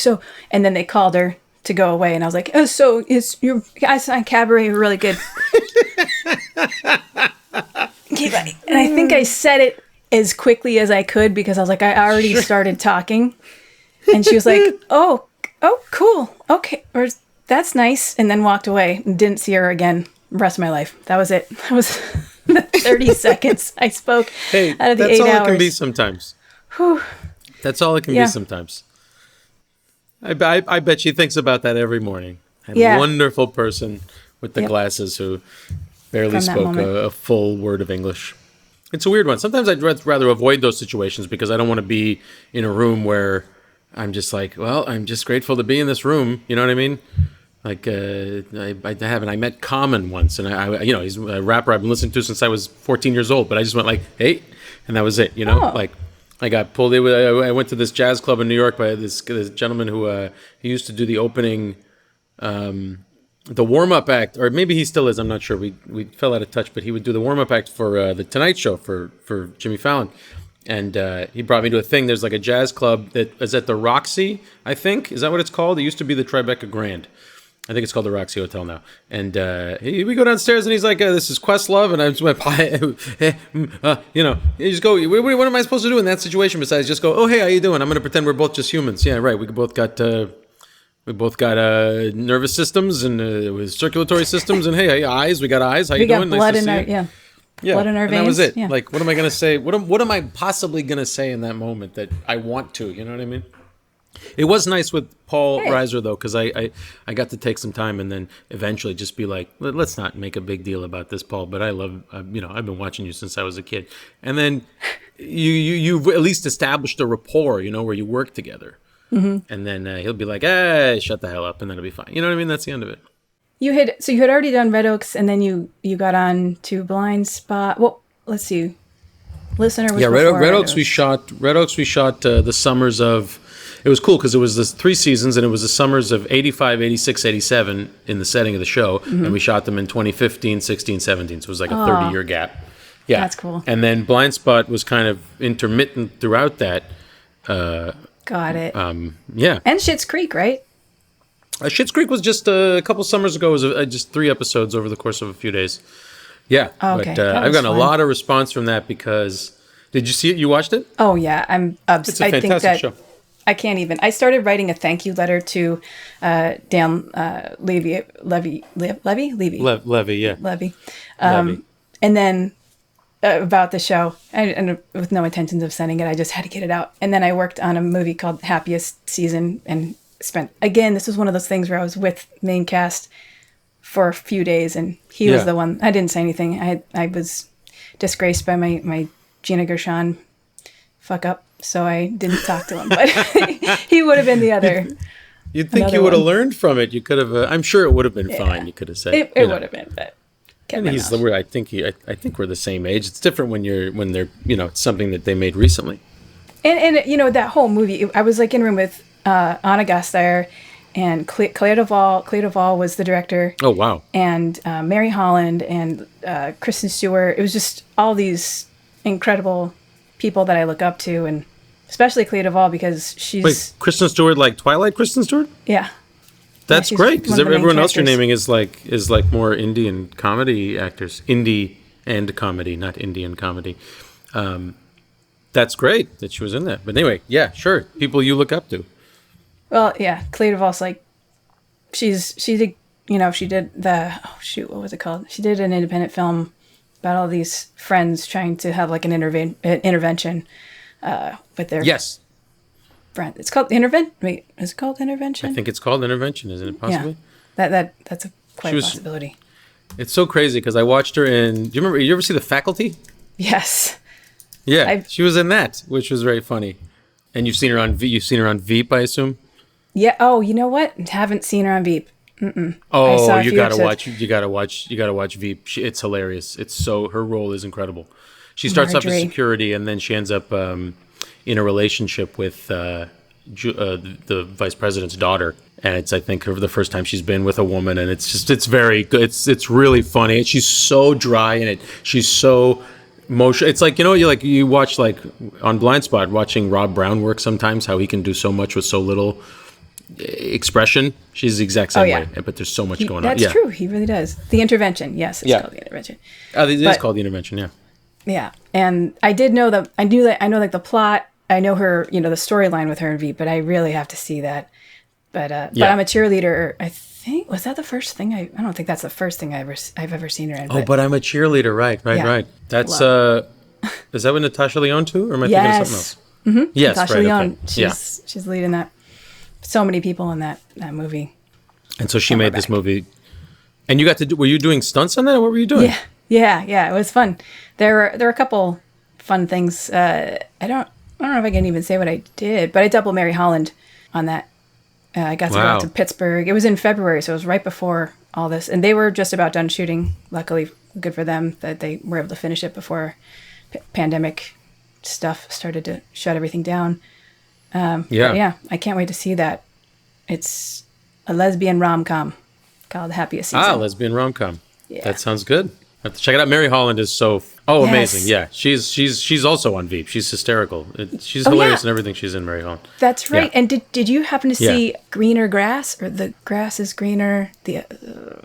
and then they called her to go away. And I was like, oh, so your guys on Cabaret are really good. And I think I said it as quickly as I could because I was like, I already started talking. And she was like, oh, cool. Okay. Or that's nice. And then walked away and didn't see her again the rest of my life. That was it. That was the 30 seconds I spoke out of the 8 hours. That's all it can be sometimes. Whew. That's all it can be sometimes. I bet she thinks about that every morning. A wonderful person with the glasses who barely spoke a full word of English. It's a weird one. Sometimes I'd rather avoid those situations because I don't want to be in a room where I'm just like, well, I'm just grateful to be in this room. You know what I mean? Like I met Common once, and I he's a rapper I've been listening to since I was 14 years old. But I just went like, hey, and that was it. You know, like I got pulled. I went to this jazz club in New York by this gentleman who he used to do the opening, the warm up act, or maybe he still is. I'm not sure. We fell out of touch, but he would do the warm up act for the Tonight Show for Jimmy Fallon. And he brought me to a thing. There's like a jazz club that is at the Roxy, I think. Is that what it's called? It used to be the Tribeca Grand. I think it's called the Roxy Hotel now. And we go downstairs, and he's like, "This is Questlove," and I just went, you just go, "What am I supposed to do in that situation besides just go, oh hey, how you doing? I'm going to pretend we're both just humans." Yeah, right. We both got nervous systems and with circulatory systems, and hey, eyes. We got eyes. How you doing? We got blood nice in our blood in our veins. That was it. Yeah. Like, what am I going to say? What am I possibly going to say in that moment that I want to? You know what I mean? It was nice with Paul Reiser, though, because I got to take some time and then eventually just be like, let's not make a big deal about this, Paul, but I love, I've been watching you since I was a kid. And then you've at least established a rapport, where you work together. Mm-hmm. And then he'll be like, shut the hell up, and then it'll be fine. You know what I mean? That's the end of it. You had already done Red Oaks, and then you got on to Blind Spot. Well, let's see. Listener was Red Oaks. We shot the summers of. It was cool because it was the 3 seasons, and it was the summers of 85, 86, 87 in the setting of the show. Mm-hmm. And we shot them in 2015, 16, 17. So it was like a 30-year gap. Yeah. That's cool. And then Blind Spot was kind of intermittent throughout that. Got it. Yeah. And Schitt's Creek, right? Schitt's Creek was just a couple summers ago. It was just 3 episodes over the course of a few days. Yeah. Oh, okay. But I've gotten a lot of response from that because... Did you see it? You watched it? Oh, yeah. I'm It's a fantastic show. I can't even. I started writing a thank you letter to Dan Levy. And then about the show, and with no intentions of sending it, I just had to get it out. And then I worked on a movie called Happiest Season and spent, again, this was one of those things where I was with main cast for a few days, and he was the one. I didn't say anything. I was disgraced by my Gina Gershon fuck up. So I didn't talk to him, but he would have been the other. You'd think you would have learned from it. You could have. I'm sure it would have been fine. You could have said it would have been, but. And he's the word. I think we're the same age. It's different when they're it's something that they made recently. And that whole movie. I was like in a room with Anna Gasteyer and Claire Duvall. Claire Duvall was the director. Oh wow! And Mary Holland and Kristen Stewart. It was just all these incredible people that I look up to, and especially Clea Duvall because she's... Wait, Kristen Stewart, like Twilight Kristen Stewart? Yeah. That's great, because everyone else you're naming is like more indie and comedy actors. Indie and comedy, not Indian comedy. That's great that she was in that. But anyway, yeah, sure. People you look up to. Well, yeah, Clea Duvall's like... She did the... Oh, shoot, what was it called? She did an independent film about all these friends trying to have like an intervention with their friend. It's called Intervention. Wait, is it called Intervention? I think it's called Intervention, isn't it? Possibly. Yeah, that's a possibility. It's so crazy because I watched her in. Do you remember? You ever see The Faculty? Yes. Yeah, she was in that, which was very funny. And you've seen her on Veep, I assume. Yeah. Oh, you know what? Haven't seen her on Veep. Mm-mm. Oh, you gotta watch Veep. It's hilarious. Her role is incredible. She starts off as security, and then she ends up in a relationship with the vice president's daughter, and it's I think the first time she's been with a woman, and it's very good. It's really funny. And she's so dry in it. She's so emotional. It's like you watch like on Blind Spot watching Rob Brown work sometimes, how he can do so much with so little expression. She's the exact same way, but there's so much going on. That's true. He really does. The Intervention. Yes, it's called The Intervention. It is called The Intervention. Yeah. Yeah, and I did know that. I know like the plot. I know her, the storyline with her and Veep, but I really have to see that. But Yeah. I'm a cheerleader. I think, was that the first thing? I don't think that's the first thing I've ever seen her in. Oh, but I'm a cheerleader. Right. Yeah. That's, Love. is that with Natasha Lyonne too? Or am I thinking of something else? Mm-hmm. Yes, Natasha right. Lyonne. Okay. She's leading that. So many people in that movie. And so she made this movie. And you got to do, were you doing stunts on that? Or what were you doing? Yeah. It was fun. There were a couple fun things. I don't know if I can even say what I did, but I doubled Mary Holland on that. I got to go out to Pittsburgh. It was in February, so it was right before all this. And they were just about done shooting. Luckily, good for them that they were able to finish it before pandemic stuff started to shut everything down. Yeah, I can't wait to see that. It's a lesbian rom-com called Happiest Season. Lesbian rom-com. Yeah. That sounds good. I have to check it out. Mary Holland is so amazing. Yeah, she's also on Veep. She's hysterical. She's hilarious in everything she's in. Mary Holland. That's right. Yeah. And did you happen to see Greener Grass, or The Grass is Greener?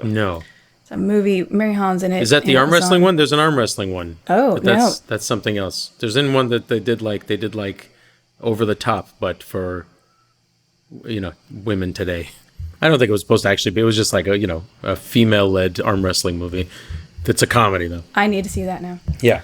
No. It's a movie. Mary Holland's in it. Is that the arm wrestling one? There's an arm wrestling one. Oh, no. That's something else. There's in one that they did like over the top, but for women today. I don't think it was supposed to actually be. It was just like a female-led arm wrestling movie. It's a comedy though. I need to see that now. Yeah.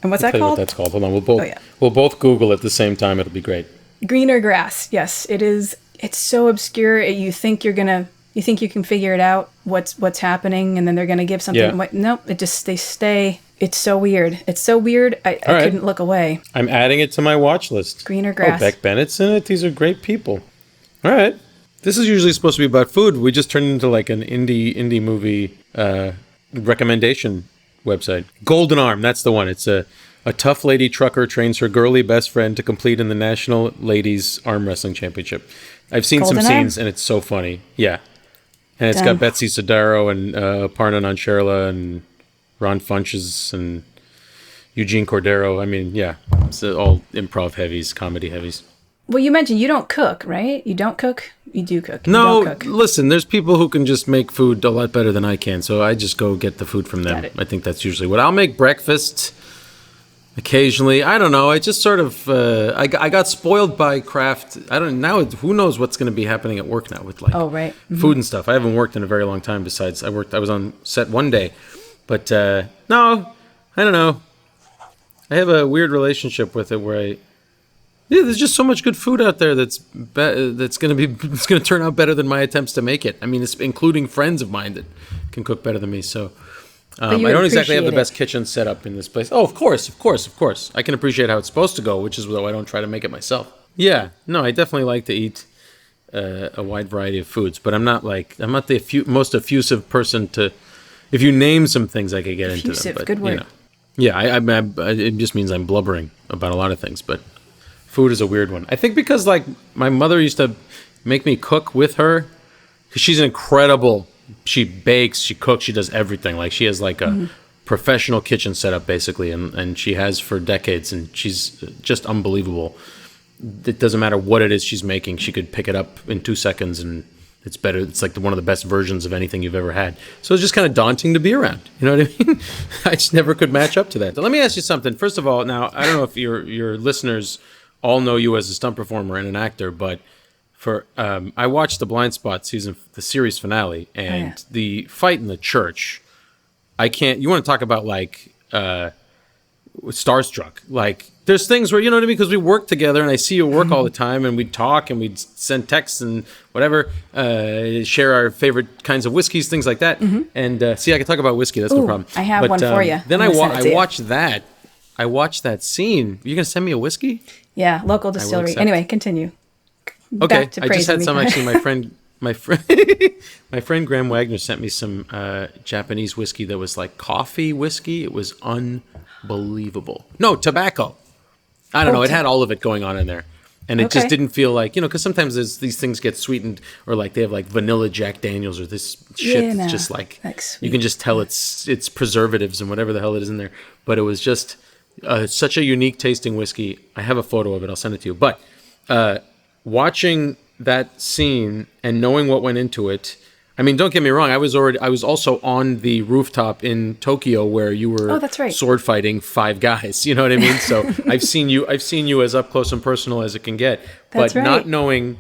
And what's I'll that tell you called? what that's called. Hold on. We'll both Google at the same time. It'll be great. Greener Grass. Yes, it is. It's so obscure. You think you can figure it out what's happening, and then they're gonna give something. Yeah. Nope. They stay. It's so weird. I couldn't look away. I'm adding it to my watch list. Greener Grass. Oh, Beck Bennett's in it. These are great people. All right. This is usually supposed to be about food. We just turned into like an indie movie recommendation website. Golden Arm, that's the one. It's a tough lady trucker trains her girly best friend to compete in the National Ladies Arm Wrestling Championship. I've seen some scenes and it's so funny. Yeah. And it's got Betsy Sodaro and Parna Nansherla and Ron Funches and Eugene Cordero. I mean, yeah, it's all improv heavies, comedy heavies. Well, you mentioned you don't cook, right? You don't cook? You do cook. No, you don't cook. Listen, there's people who can just make food a lot better than I can, so I just go get the food from them. Got it. I think that's usually what I'll make breakfast occasionally. I don't know. I just sort of I got spoiled by craft. I don't now. Who knows what's going to be happening at work now with like food and stuff. I haven't worked in a very long time. Besides, I was on set one day, but no, I don't know. I have a weird relationship with it where there's just so much good food out there that's going to turn out better than my attempts to make it. I mean, it's including friends of mine that can cook better than me. So I don't exactly have the best kitchen set up in this place. Oh, of course. I can appreciate how it's supposed to go, which is though I don't try to make it myself. Yeah, no, I definitely like to eat a wide variety of foods, but I'm not the most effusive person to. If you name some things, I could get into them. But, good word. Yeah, it just means I'm blubbering about a lot of things, but. Food is a weird one. I think because like my mother used to make me cook with her because she's incredible. She bakes, she cooks, she does everything. Like she has like a professional kitchen setup basically, and she has for decades, and she's just unbelievable. It doesn't matter what it is she's making. She could pick it up in 2 seconds and it's better. It's like one of the best versions of anything you've ever had. So it's just kind of daunting to be around. You know what I mean? I just never could match up to that. So let me ask you something. First of all, now I don't know if your listeners all know you as a stunt performer and an actor, but I watched the Blind Spot the series finale, and the fight in the church. You want to talk about like starstruck? Like there's things where, you know what I mean? Because we work together and I see you work all the time and we'd talk and we'd send texts and whatever, share our favorite kinds of whiskeys, things like that. And see, I can talk about whiskey. That's no problem. I have one for you. Then I watched that. I watched that scene. You're going to send me a whiskey? Yeah, local distillery. Anyway, continue. Okay, I just had some actually. My friend Graham Wagner sent me some Japanese whiskey that was like coffee whiskey. It was unbelievable. No, tobacco. I don't know. It had all of it going on in there. And it just didn't feel like, because sometimes these things get sweetened or like they have like vanilla Jack Daniels or this shit that's just like you can just tell it's preservatives and whatever the hell it is in there. But it was just such a unique tasting whiskey. I have a photo of it. I'll send it to you. But watching that scene and knowing what went into it, I mean, don't get me wrong. I was also on the rooftop in Tokyo where you were that's right. sword fighting 5 guys. You know what I mean? So I've seen you as up close and personal as it can get. That's but right. not knowing.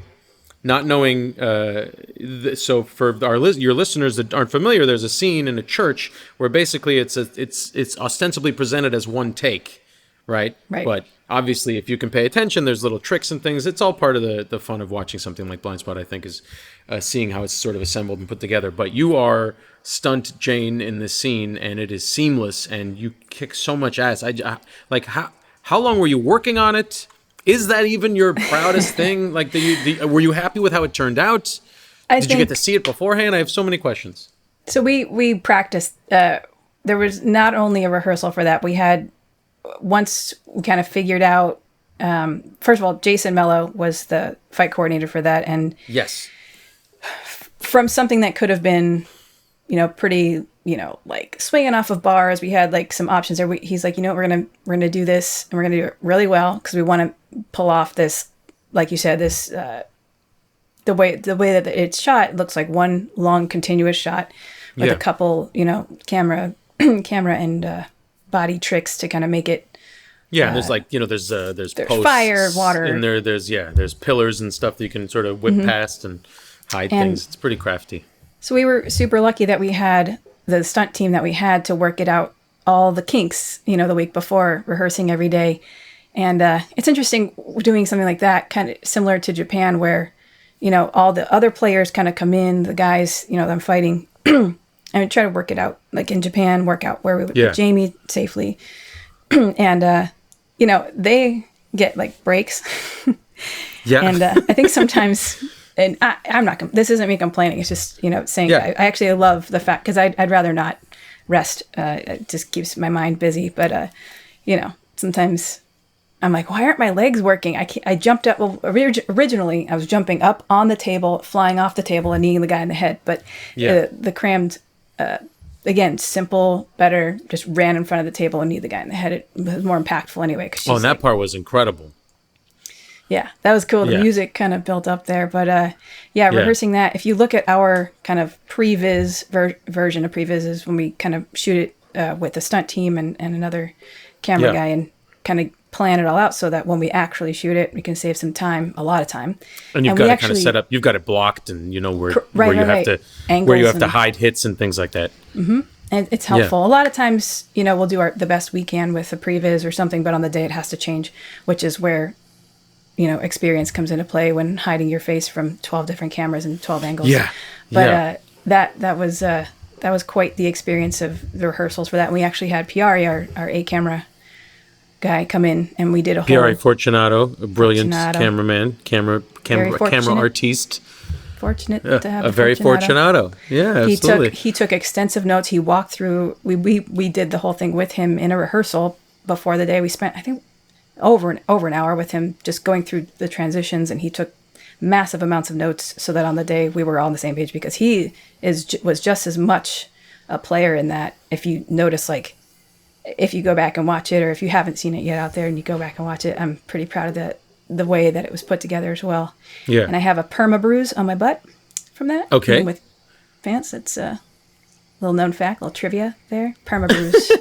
So for your listeners that aren't familiar, there's a scene in a church where basically it's ostensibly presented as one take, right? Right. But obviously, if you can pay attention, there's little tricks and things. It's all part of the fun of watching something like Blind Spot, I think, is seeing how it's sort of assembled and put together. But you are stunt Jane in this scene, and it is seamless, and you kick so much ass. Like, how long were you working on it? Is that even your proudest thing? Like, were you happy with how it turned out? Did you get to see it beforehand? I have so many questions. So we practiced. There was not only a rehearsal for that. We had, once we kind of figured out, first of all, Jason Mello was the fight coordinator for that. And yes, from something that could have been, pretty, like swinging off of bars, we had like some options there. He's like, we're going to do this, and we're going to do it really well, because we want to pull off this, like you said, this, the way that it's shot, it looks like one long continuous shot with a couple, camera and body tricks to kind of make it. Yeah, and there's like, there's posts fire, water, and there's pillars and stuff that you can sort of whip past and hide things. It's pretty crafty. So we were super lucky that we had the stunt team that we had to work it out, all the kinks, the week before, rehearsing every day. And it's interesting doing something like that, kind of similar to Japan, where all the other players kind of come in, the guys, that I'm fighting, and try to work it out. Like in Japan, work out where we would put Jamie safely. And, they get like breaks. Yeah. And I think sometimes, and I'm not, this isn't me complaining. It's just, saying I actually love the fact, because I'd rather not rest. It just keeps my mind busy. But, sometimes I'm like, why aren't my legs working? I jumped up. Well, originally I was jumping up on the table, flying off the table, and kneeing the guy in the head. But the crammed, again, simple, better, just ran in front of the table and kneed the guy in the head. It was more impactful anyway. And that part was incredible. Yeah, that was cool. The music kind of built up there. But rehearsing that, if you look at our kind of previs version of previs, is when we kind of shoot it with the stunt team and another camera guy, and kind of plan it all out so that when we actually shoot it, we can save some time, a lot of time. And you've got it kind of set up. You've got it blocked, and where you have to angles, where you have to hide hits and things like that. Mm-hmm. And it's helpful. A lot of times, we'll do the best we can with the previs or something, but on the day it has to change, which is where experience comes into play when hiding your face from 12 different cameras and 12 angles. Yeah. But that was quite the experience of the rehearsals for that. And we actually had Piari, our A camera guy, come in, and we did a whole. Piari Fortunato, a brilliant cameraman, camera artiste. Fortunate to have a very Fortunato. Yeah, absolutely. He took extensive notes. He walked through. We did the whole thing with him in a rehearsal before the day. We spent, I think, over an hour with him, just going through the transitions, and he took massive amounts of notes so that on the day we were all on the same page, because he was just as much a player in that. If you notice, like, if you go back and watch it, or if you haven't seen it yet out there and you go back and watch it, I'm pretty proud of the way that it was put together as well. Yeah. And I have a perma bruise on my butt from that. Okay. With Vance. It's a little known fact, little trivia there. Perma bruise.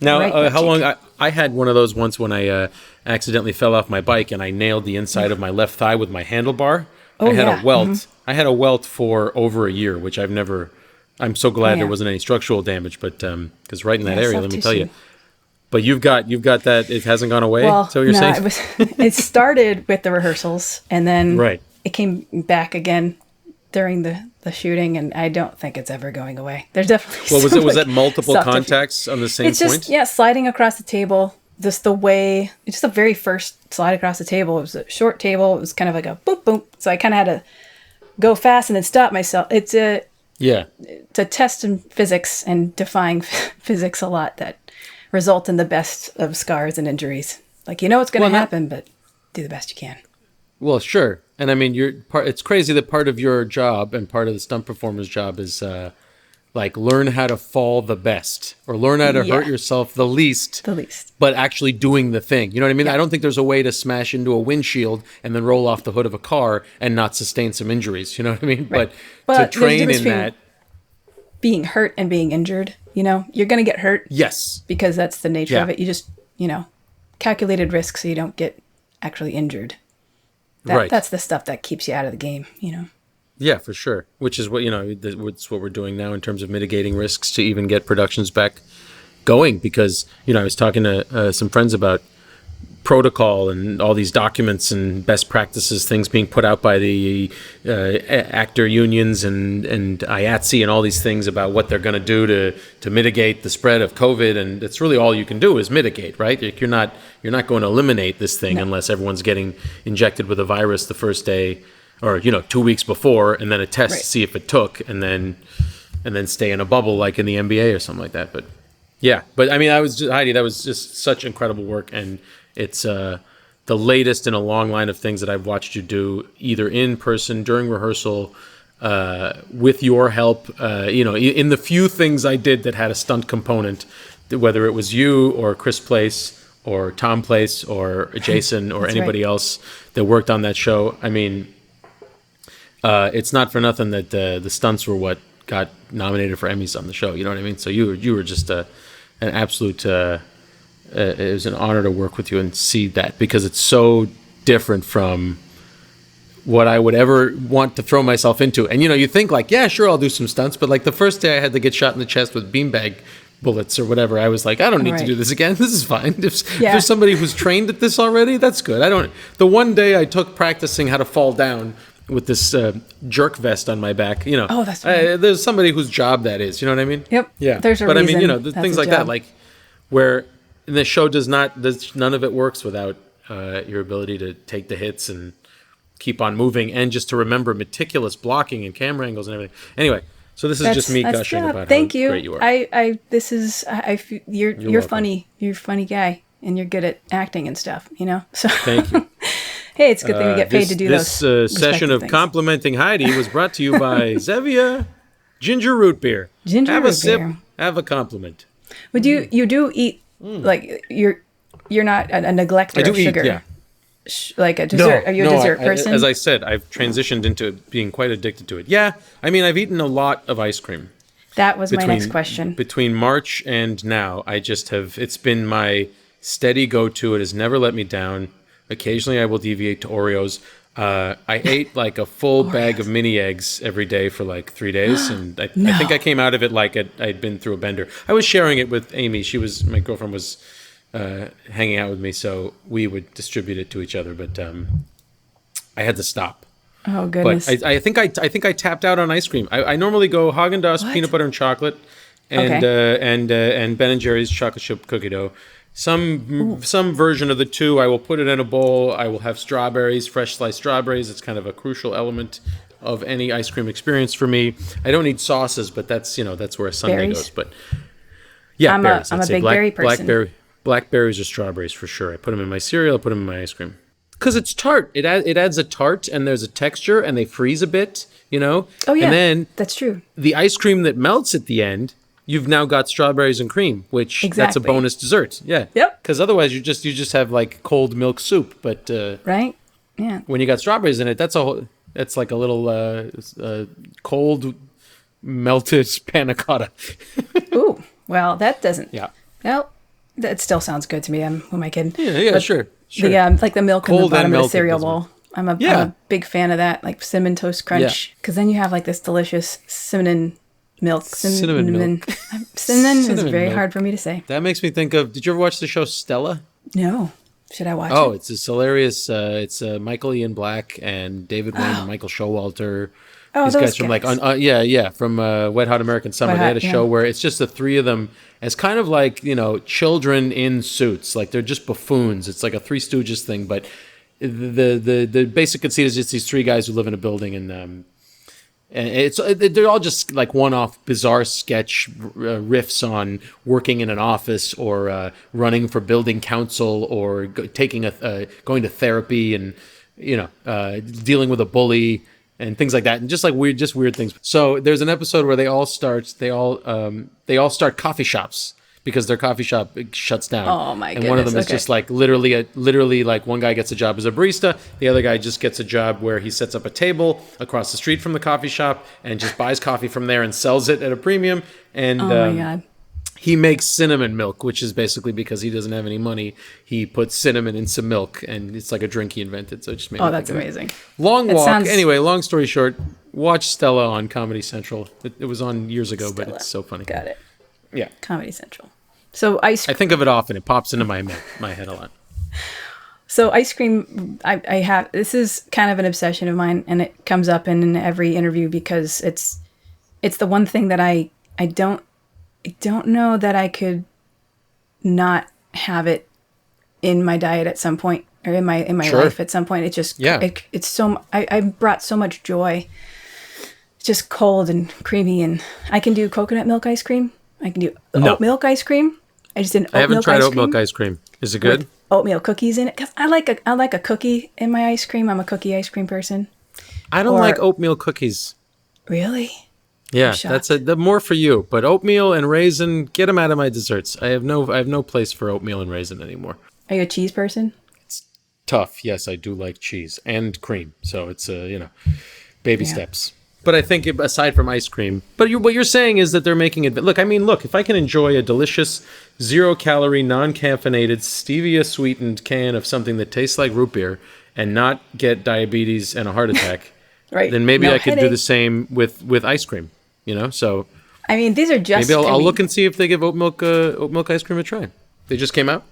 Now, right how long? I had one of those once when I accidentally fell off my bike and I nailed the inside of my left thigh with my handlebar. I had a welt. Mm-hmm. I had a welt for over a year, which I've never. I'm so glad there wasn't any structural damage, but because right in that area, let me tell you. But you've got that. It hasn't gone away. Well, so you're saying it started with the rehearsals, and then it came back again during the shooting, and I don't think it's ever going away. There's definitely. Well, was that multiple contacts on the same point? It's just sliding across the table. Just the way, just the very first slide across the table. It was a short table. It was kind of like a boop boop. So I kind of had to go fast and then stop myself. It's a test in physics and defying physics a lot that result in the best of scars and injuries. Like, what's going to happen, but do the best you can. Well, sure. And I mean, it's crazy that part of your job and part of the stunt performer's job is like learn how to fall the best or learn how to hurt yourself the least, but actually doing the thing. You know what I mean? I don't think there's a way to smash into a windshield and then roll off the hood of a car and not sustain some injuries. You know what I mean? Right. But to train in that. Being hurt and being injured, you're going to get hurt. Yes. Because that's the nature of it. You just, calculated risk so you don't get actually injured. That's the stuff that keeps you out of the game, Yeah, for sure. Which is what, it's what we're doing now in terms of mitigating risks to even get productions back going. Because, I was talking to some friends about protocol and all these documents and best practices, things being put out by the actor unions and IATSE and all these things about what they're going to do to mitigate the spread of COVID. And it's really all you can do is mitigate, right? Like you're not going to eliminate this thing unless everyone's getting injected with a virus the first day or 2 weeks before, and then a test to see if it took, and then stay in a bubble like in the NBA or something like that. But yeah, I mean, Heidi, that was just such incredible work, and it's the latest in a long line of things that I've watched you do, either in person during rehearsal, with your help. In the few things I did that had a stunt component, whether it was you or Chris Place or Tom Place or Jason or anybody else that worked on that show. I mean, it's not for nothing that the stunts were what got nominated for Emmys on the show. You know what I mean? So you were just an absolute. It was an honor to work with you and see that, because it's so different from what I would ever want to throw myself into. And you think like, yeah, sure, I'll do some stunts, but like the first day I had to get shot in the chest with beanbag bullets or whatever, I was like, I don't need to do this again. This is fine. If there's somebody who's trained at this already, that's good. The one day I took practicing how to fall down with this jerk vest on my back, Oh, that's right. There's somebody whose job that is. You know what I mean? Yep. Yeah. There's a reason. I mean, the things like that, like where the show none of it works without your ability to take the hits and keep on moving, and just to remember meticulous blocking and camera angles and everything. Anyway, so this is just me gushing about how great you are. You're funny. You're a funny guy, and you're good at acting and stuff. So thank you. Hey, it's a good thing we get paid to do this. This session of complimenting Heidi was brought to you by Zevia Ginger Root Beer. Have a sip. Have a compliment. Would you do eat like you're not a neglecter of sugar? Yeah. Like a dessert? Are you a dessert person? As I said, I've transitioned into being quite addicted to it. Yeah, I mean, I've eaten a lot of ice cream. That was my next question. Between March and now, I just have. It's been my steady go-to. It has never let me down. Occasionally, I will deviate to Oreos. I ate like a full bag of mini eggs every day for like 3 days, and I think I came out of it like I'd been through a bender. I was sharing it with Amy. My girlfriend was hanging out with me, so we would distribute it to each other. But I had to stop. Oh goodness! But I think I tapped out on ice cream. I normally go Haagen-Dazs peanut butter and chocolate, and Ben and Jerry's chocolate chip cookie dough. Some version of the two. I will put it in a bowl. I will have strawberries, fresh sliced strawberries. It's kind of a crucial element of any ice cream experience for me. I don't need sauces, but that's where a sundae goes. But yeah, berries. I'm a big berry person. Blackberries or strawberries for sure. I put them in my cereal. I put them in my ice cream because it's tart. It adds a tart, and there's a texture, and they freeze a bit. Oh yeah, and then that's true. The ice cream that melts at the end. You've now got strawberries and cream, which that's a bonus dessert. Yeah. Yep. Because otherwise you just have like cold milk soup. But right. Yeah. When you got strawberries in it, that's like a little cold melted panna cotta. Ooh. Well, that doesn't. Yeah. Well, that still sounds good to me. Who am I kidding? Yeah. But sure. Like the milk in the bottom of the cereal bowl. I'm a big fan of that, like cinnamon toast crunch. Because then you have like this delicious cinnamon milk. Cinnamon milk. Cinnamon is very hard for me to say. That makes me think of, did you ever watch the show Stella? No. Should I watch it? Oh, it's this hilarious, it's Michael Ian Black and David Wayne and Michael Showalter. Oh, these guys from from Wet Hot American Summer. They had a show where it's just the three of them as kind of like, children in suits. Like they're just buffoons. It's like a Three Stooges thing, but the basic conceit is it's these three guys who live in a building and they're all just like one-off bizarre sketch riffs on working in an office or running for building council or going to therapy and dealing with a bully and things like that, and just weird things. So there's an episode where they all start coffee shops because their coffee shop shuts down. Oh my And one of them is just like literally like one guy gets a job as a barista, the other guy just gets a job where he sets up a table across the street from the coffee shop and just buys coffee from there and sells it at a premium. And Oh my God. he makes cinnamon milk, which is basically because he doesn't have any money. He puts cinnamon in some milk, and it's like a drink he invented. So it just made me That's think of it. amazing. Long It walk. sounds- Anyway, long story short, watch Stella on Comedy Central. It was on years ago, but Stella. it's so funny. Got it. Yeah. Comedy Central. So ice. I think of it often. It pops into my head a lot. So ice cream. I have. This is kind of an obsession of mine, and it comes up in every interview because it's the one thing that I don't know that I could not have it in my diet at some point or in my Sure. life at some point. It just Yeah. It's so I brought so much joy. It's just cold and creamy, and I can do coconut milk ice cream. I can do No. oat milk ice cream. I just did an oat I haven't milk tried ice oat cream milk ice cream. Is it good? with oatmeal cookies in it because I like a cookie in my ice cream. I'm a cookie ice cream person. I don't or- like oatmeal cookies. Really? Yeah, shocked. that's the more for you. But oatmeal and raisin, get them out of my desserts. I have no place for oatmeal and raisin anymore. Are you a cheese person? Tough. Yes, I do like cheese and cream. So it's baby steps. But I think aside from ice cream, what you're saying is that they're making it. Look, if I can enjoy a delicious 0-calorie, non-caffeinated, stevia-sweetened can of something that tastes like root beer and not get diabetes and a heart attack, Right. then maybe No I could do headache. the same with ice cream. So I mean, these are just. maybe I'll look and see if they give oat milk ice cream a try. They just came out.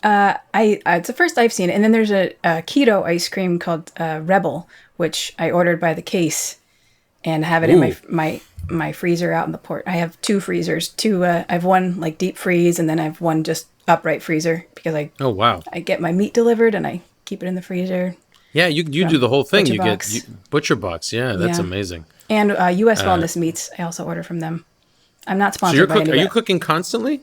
It's the first I've seen it, and then there's a keto ice cream called Rebel, which I ordered by the case, and have it in my freezer out in the port. I have two freezers. I have one like deep freeze, and then I have one just upright freezer because Oh wow. I get my meat delivered and I keep it in the freezer. Yeah, you do the whole thing. Butcher You Box. get Butcher Box. Yeah, that's Yeah. amazing. And U.S. Wellness Meats, I also order from them. I'm not So sponsored by are anybody. you cooking constantly?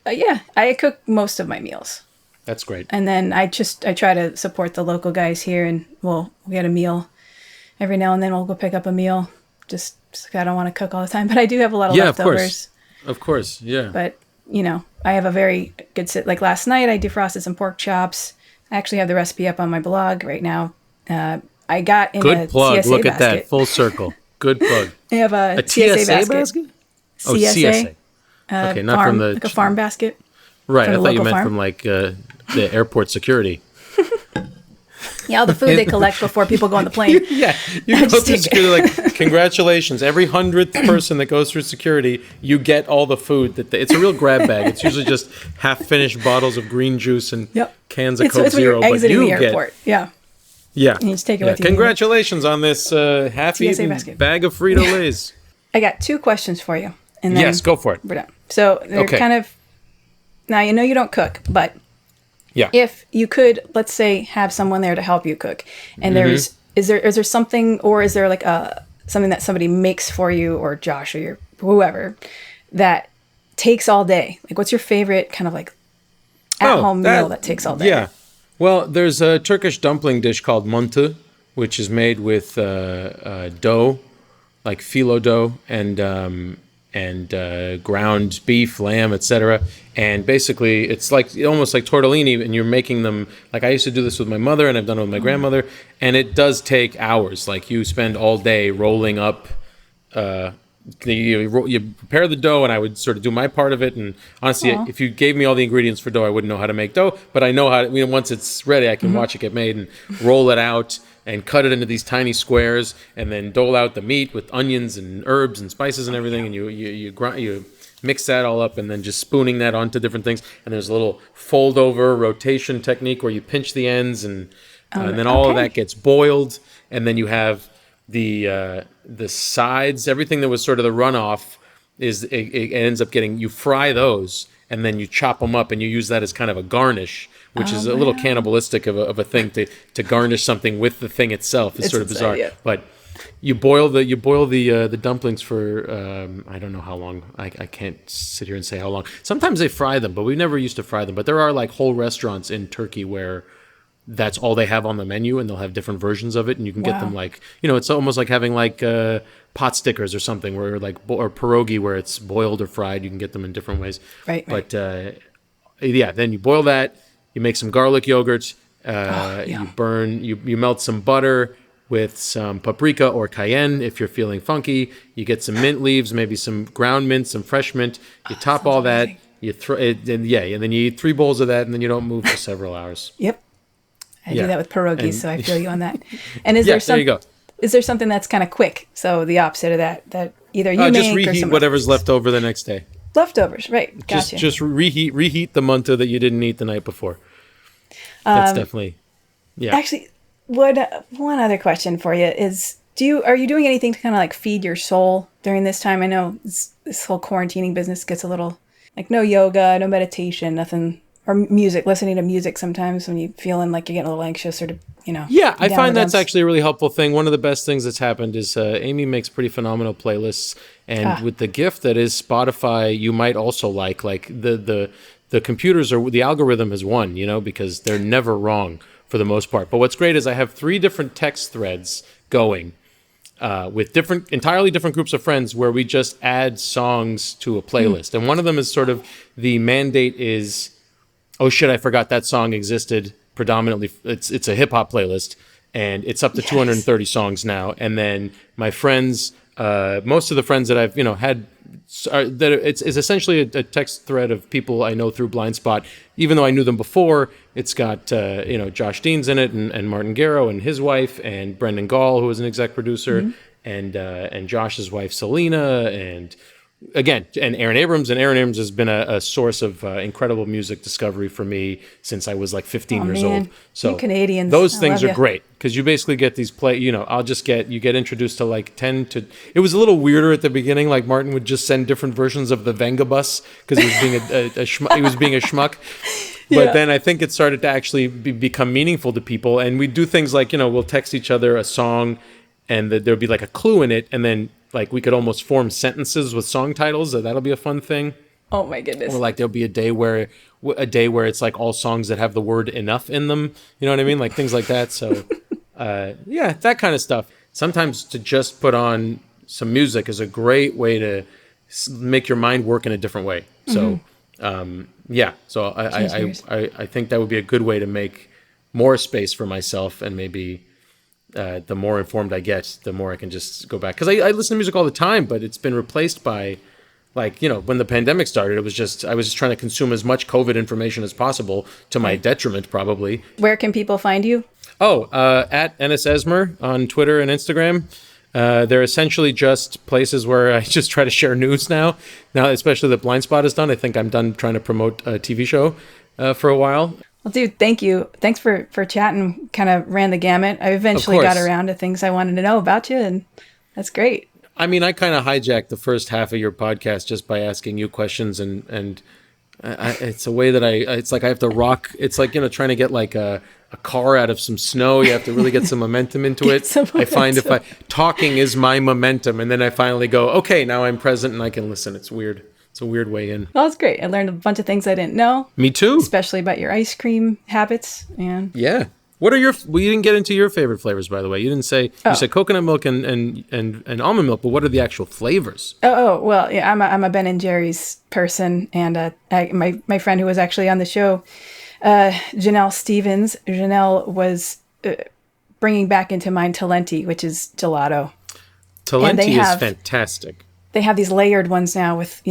Yeah, I cook most of my meals. That's great. And then I try to support the local guys here, and we get a meal every now and then. We'll go pick up a meal. Just 'cause I don't want to cook all the time, but I do have a lot of leftovers. Of course, yeah. But I have a very good sit. Like last night, I defrosted some pork chops. I actually have the recipe up on my blog right now. I got in a Good plug. CSA Look at that, basket. full circle. Good plug. I have a CSA basket. Oh, CSA. CSA. Okay, not farm, from the like a farm basket. right. from I the thought you local meant farm. from like the airport security. Yeah, all the food they collect before people go on the plane. Yeah, you I go just through take it. security. Like, congratulations, every 100th person that goes through security, you get all the food it's a real grab bag. It's usually just half-finished bottles of green juice and Yep. cans of It's Coke when Zero. you're But exiting you the airport. Yeah. yeah, you just take it with you. Congratulations on this half-eaten basket. bag of Frito-Lays. I got two questions for you. And then Yes, go for it. we're done. So they're Okay. kind of. Now, you don't cook, but Yeah. if you could, let's say, have someone there to help you cook, and Mm-hmm. is there something, or is there like something that somebody makes for you, or Josh, or whoever, that takes all day? Like, what's your favorite kind of like at-home meal that takes all day? Yeah. Well, there's a Turkish dumpling dish called mantı, which is made with dough, like phyllo dough, and ground beef, lamb, etc. And basically, it's almost like tortellini, and you're making them. Like I used to do this with my mother, and I've done it with my grandmother, and it does take hours. Like you spend all day rolling up. You prepare the dough, and I would sort of do my part of it. And honestly, if you gave me all the ingredients for dough, I wouldn't know how to make dough. But I know how to. Once it's ready, I can watch it get made and roll it out and cut it into these tiny squares, and then dole out the meat with onions and herbs and spices and everything. And you mix that all up, and then just spooning that onto different things. And there's a little fold over rotation technique where you pinch the ends, and then all of that gets boiled, and then you have the sides, everything that was sort of the runoff it ends up getting, you fry those, and then you chop them up, and you use that as kind of a garnish, which is a little cannibalistic of a thing to garnish something with the thing itself. It's sort of bizarre, yeah. but you boil the dumplings for I don't know how long. I can't sit here and say how long. Sometimes they fry them, but we never used to fry them. But there are like whole restaurants in Turkey where that's all they have on the menu, and they'll have different versions of it, and you can get them like, it's almost like having like pot stickers or something, where like or pierogi, where it's boiled or fried. You can get them in different ways. Right. But then you boil that. You make some garlic yogurt. You melt some butter with some paprika or cayenne if you're feeling funky. You get some mint leaves, maybe some ground mint, some fresh mint. You top all that. Amazing. You throw it, and then you eat 3 bowls of that, and then you don't move for several hours. Yep. I do that with pierogies, so I feel you on that. And there you go. Is there something that's kind of quick? So the opposite of that either you make just or reheat whatever's left over the next day. Leftovers, right? Gotcha. Just reheat the manta that you didn't eat the night before. That's definitely, yeah. Actually, one other question for you is: are you doing anything to kind of like feed your soul during this time? I know this whole quarantining business gets a little like no yoga, no meditation, nothing. Or music, listening to music sometimes when you're feeling like you're getting a little anxious or, Yeah, I find that's actually a really helpful thing. One of the best things that's happened is Amy makes pretty phenomenal playlists. And with the gift that is Spotify, you might also like the computers, or the algorithm has won, because they're never wrong for the most part. But what's great is I have 3 different text threads going with entirely different groups of friends, where we just add songs to a playlist. And one of them is sort of the mandate is, oh shit, I forgot that song existed. Predominantly, it's a hip hop playlist, and it's up to 230 songs now. And then my friends, most of the friends that I've had, it's essentially a text thread of people I know through Blind Spot. Even though I knew them before, it's got Josh Dean's in it, and Martin Garrow and his wife, and Brendan Gall, who was an exec producer, and Josh's wife Selena, and Aaron Abrams. And Aaron Abrams has been a source of incredible music discovery for me since I was like 15 years old. So you Canadians, those things are great, because you basically get these you get introduced to like 10 to, it was a little weirder at the beginning. Like Martin would just send different versions of the Venga Bus because he was being he was being a schmuck. But then I think it started to actually become meaningful to people. And we do things like, we'll text each other a song, and there'll be like a clue in it, and then like we could almost form sentences with song titles. That'll be a fun thing. Oh my goodness. Or like there'll be a day where it's like all songs that have the word enough in them. You know what I mean? Like things like that. So that kind of stuff. Sometimes to just put on some music is a great way to make your mind work in a different way. So so I think that would be a good way to make more space for myself, and maybe the more informed I get, the more I can just go back. Because I listen to music all the time, but it's been replaced by, when the pandemic started, I was just trying to consume as much COVID information as possible, to my detriment, probably. Where can people find you? At Ennis Esmer on Twitter and Instagram. They're essentially just places where I just try to share news now. Now, especially that Blind Spot is done, I think I'm done trying to promote a TV show for a while. Well, dude, thank you. Thanks for chatting. Kind of ran the gamut. I eventually got around to things I wanted to know about you, and that's great. I mean, I kind of hijacked the first half of your podcast just by asking you questions, and it's a way that it's like I have to rock. It's like, trying to get like a car out of some snow. You have to really get some momentum into it. I find if talking is my momentum, and then I finally go, okay, now I'm present and I can listen. It's weird. It's a weird way in. Well, it's great. I learned a bunch of things I didn't know. Me too. Especially about your ice cream habits. And yeah. What are you didn't get into your favorite flavors, by the way. You didn't say, you said coconut milk and almond milk, but what are the actual flavors? Well, yeah, I'm a Ben & Jerry's person. And my friend who was actually on the show, Janelle Stevens, was bringing back into mind Talenti, which is gelato. Talenti is fantastic. They have these layered ones now with,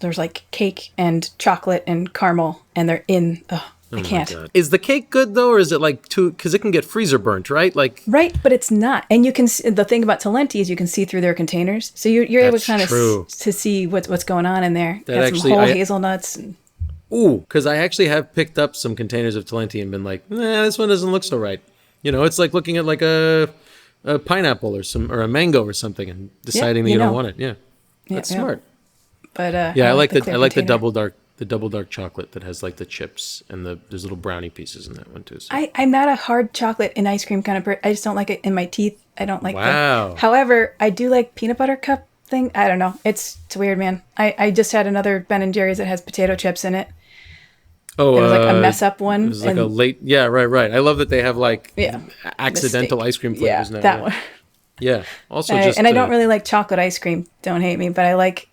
there's like cake and chocolate and caramel, and they're in, I can't. Is the cake good though, or is it like because it can get freezer burnt, right? Right, but it's not. And you can, the thing about Talenti is you can see through their containers. So you're able to kind of to see what's going on in there. That got some whole hazelnuts. Because I actually have picked up some containers of Talenti and been like, this one doesn't look so right. It's like looking at like a pineapple or a mango or something and deciding that you don't want it. Yeah, that's smart. But I like the double dark chocolate that has like the chips and there's little brownie pieces in that one too. So. I'm not a hard chocolate and ice cream kind of person. I just don't like it in my teeth. I don't like Wow. However, I do like peanut butter cup thing. I don't know. It's weird, man. I just had another Ben & Jerry's that has potato chips in it. Oh, it was like a mess up one. It was like a late. Yeah, right. I love that they have like Yeah. accidental Mistake. ice cream flavors now. That one. Yeah. Also, And I don't really like chocolate ice cream. Don't hate me, but I like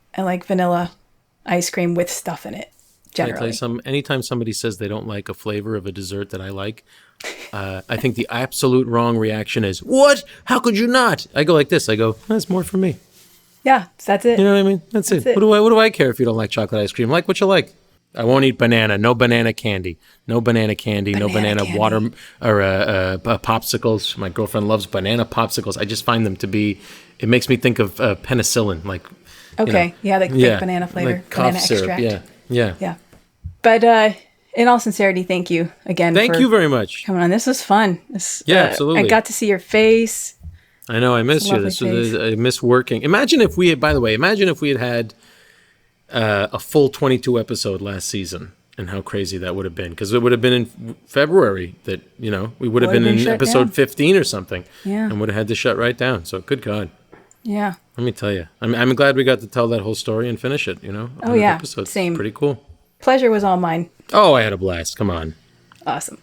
vanilla ice cream with stuff in it. Generally, anytime somebody says they don't like a flavor of a dessert that I like, I think the absolute wrong reaction is, "What? How could you not?" I go like this. I go, "That's more for me." Yeah, that's it. You know what I mean? That's it. What do I care if you don't like chocolate ice cream? Like what you like. I won't eat banana. No banana candy. No banana candy. No banana candy. water or popsicles. My girlfriend loves banana popsicles. I just find them to be. It makes me think of penicillin. Like. Okay. You know, like fake banana flavor. Like cough banana syrup. extract. Yeah. But in all sincerity, thank you again. Thank you very much. Coming on. This was fun. Absolutely. I got to see your face. I know. I miss you. I miss working. Imagine if we had a full 22 episode last season, and how crazy that would have been, because it would have been in February that we would have been in episode 15 or something, and would have had to shut right down. So good God. Yeah. Let me tell you, I'm glad we got to tell that whole story and finish it. Oh yeah. Episodes. Same. Pretty cool. Pleasure was all mine. Oh, I had a blast. Come on. Awesome.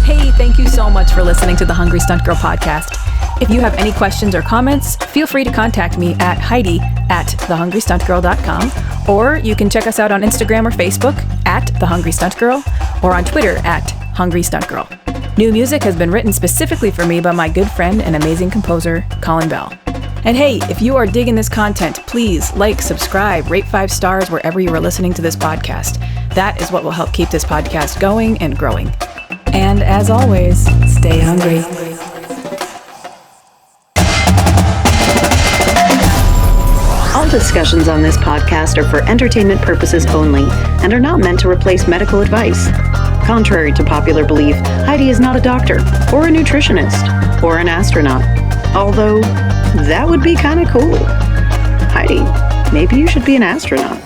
Hey, thank you so much for listening to the Hungry Stunt Girl podcast. If you have any questions or comments, feel free to contact me at heidi@thehungrystuntgirl.com, or you can check us out on Instagram or Facebook @thehungrystuntgirl, or on Twitter @hungrystuntgirl. New music has been written specifically for me by my good friend and amazing composer, Colin Bell. And hey, if you are digging this content, please like, subscribe, rate 5 stars wherever you are listening to this podcast. That is what will help keep this podcast going and growing. And as always, stay hungry. All discussions on this podcast are for entertainment purposes only and are not meant to replace medical advice. Contrary to popular belief, Heidi is not a doctor or a nutritionist or an astronaut. Although, that would be kind of cool. Heidi, maybe you should be an astronaut.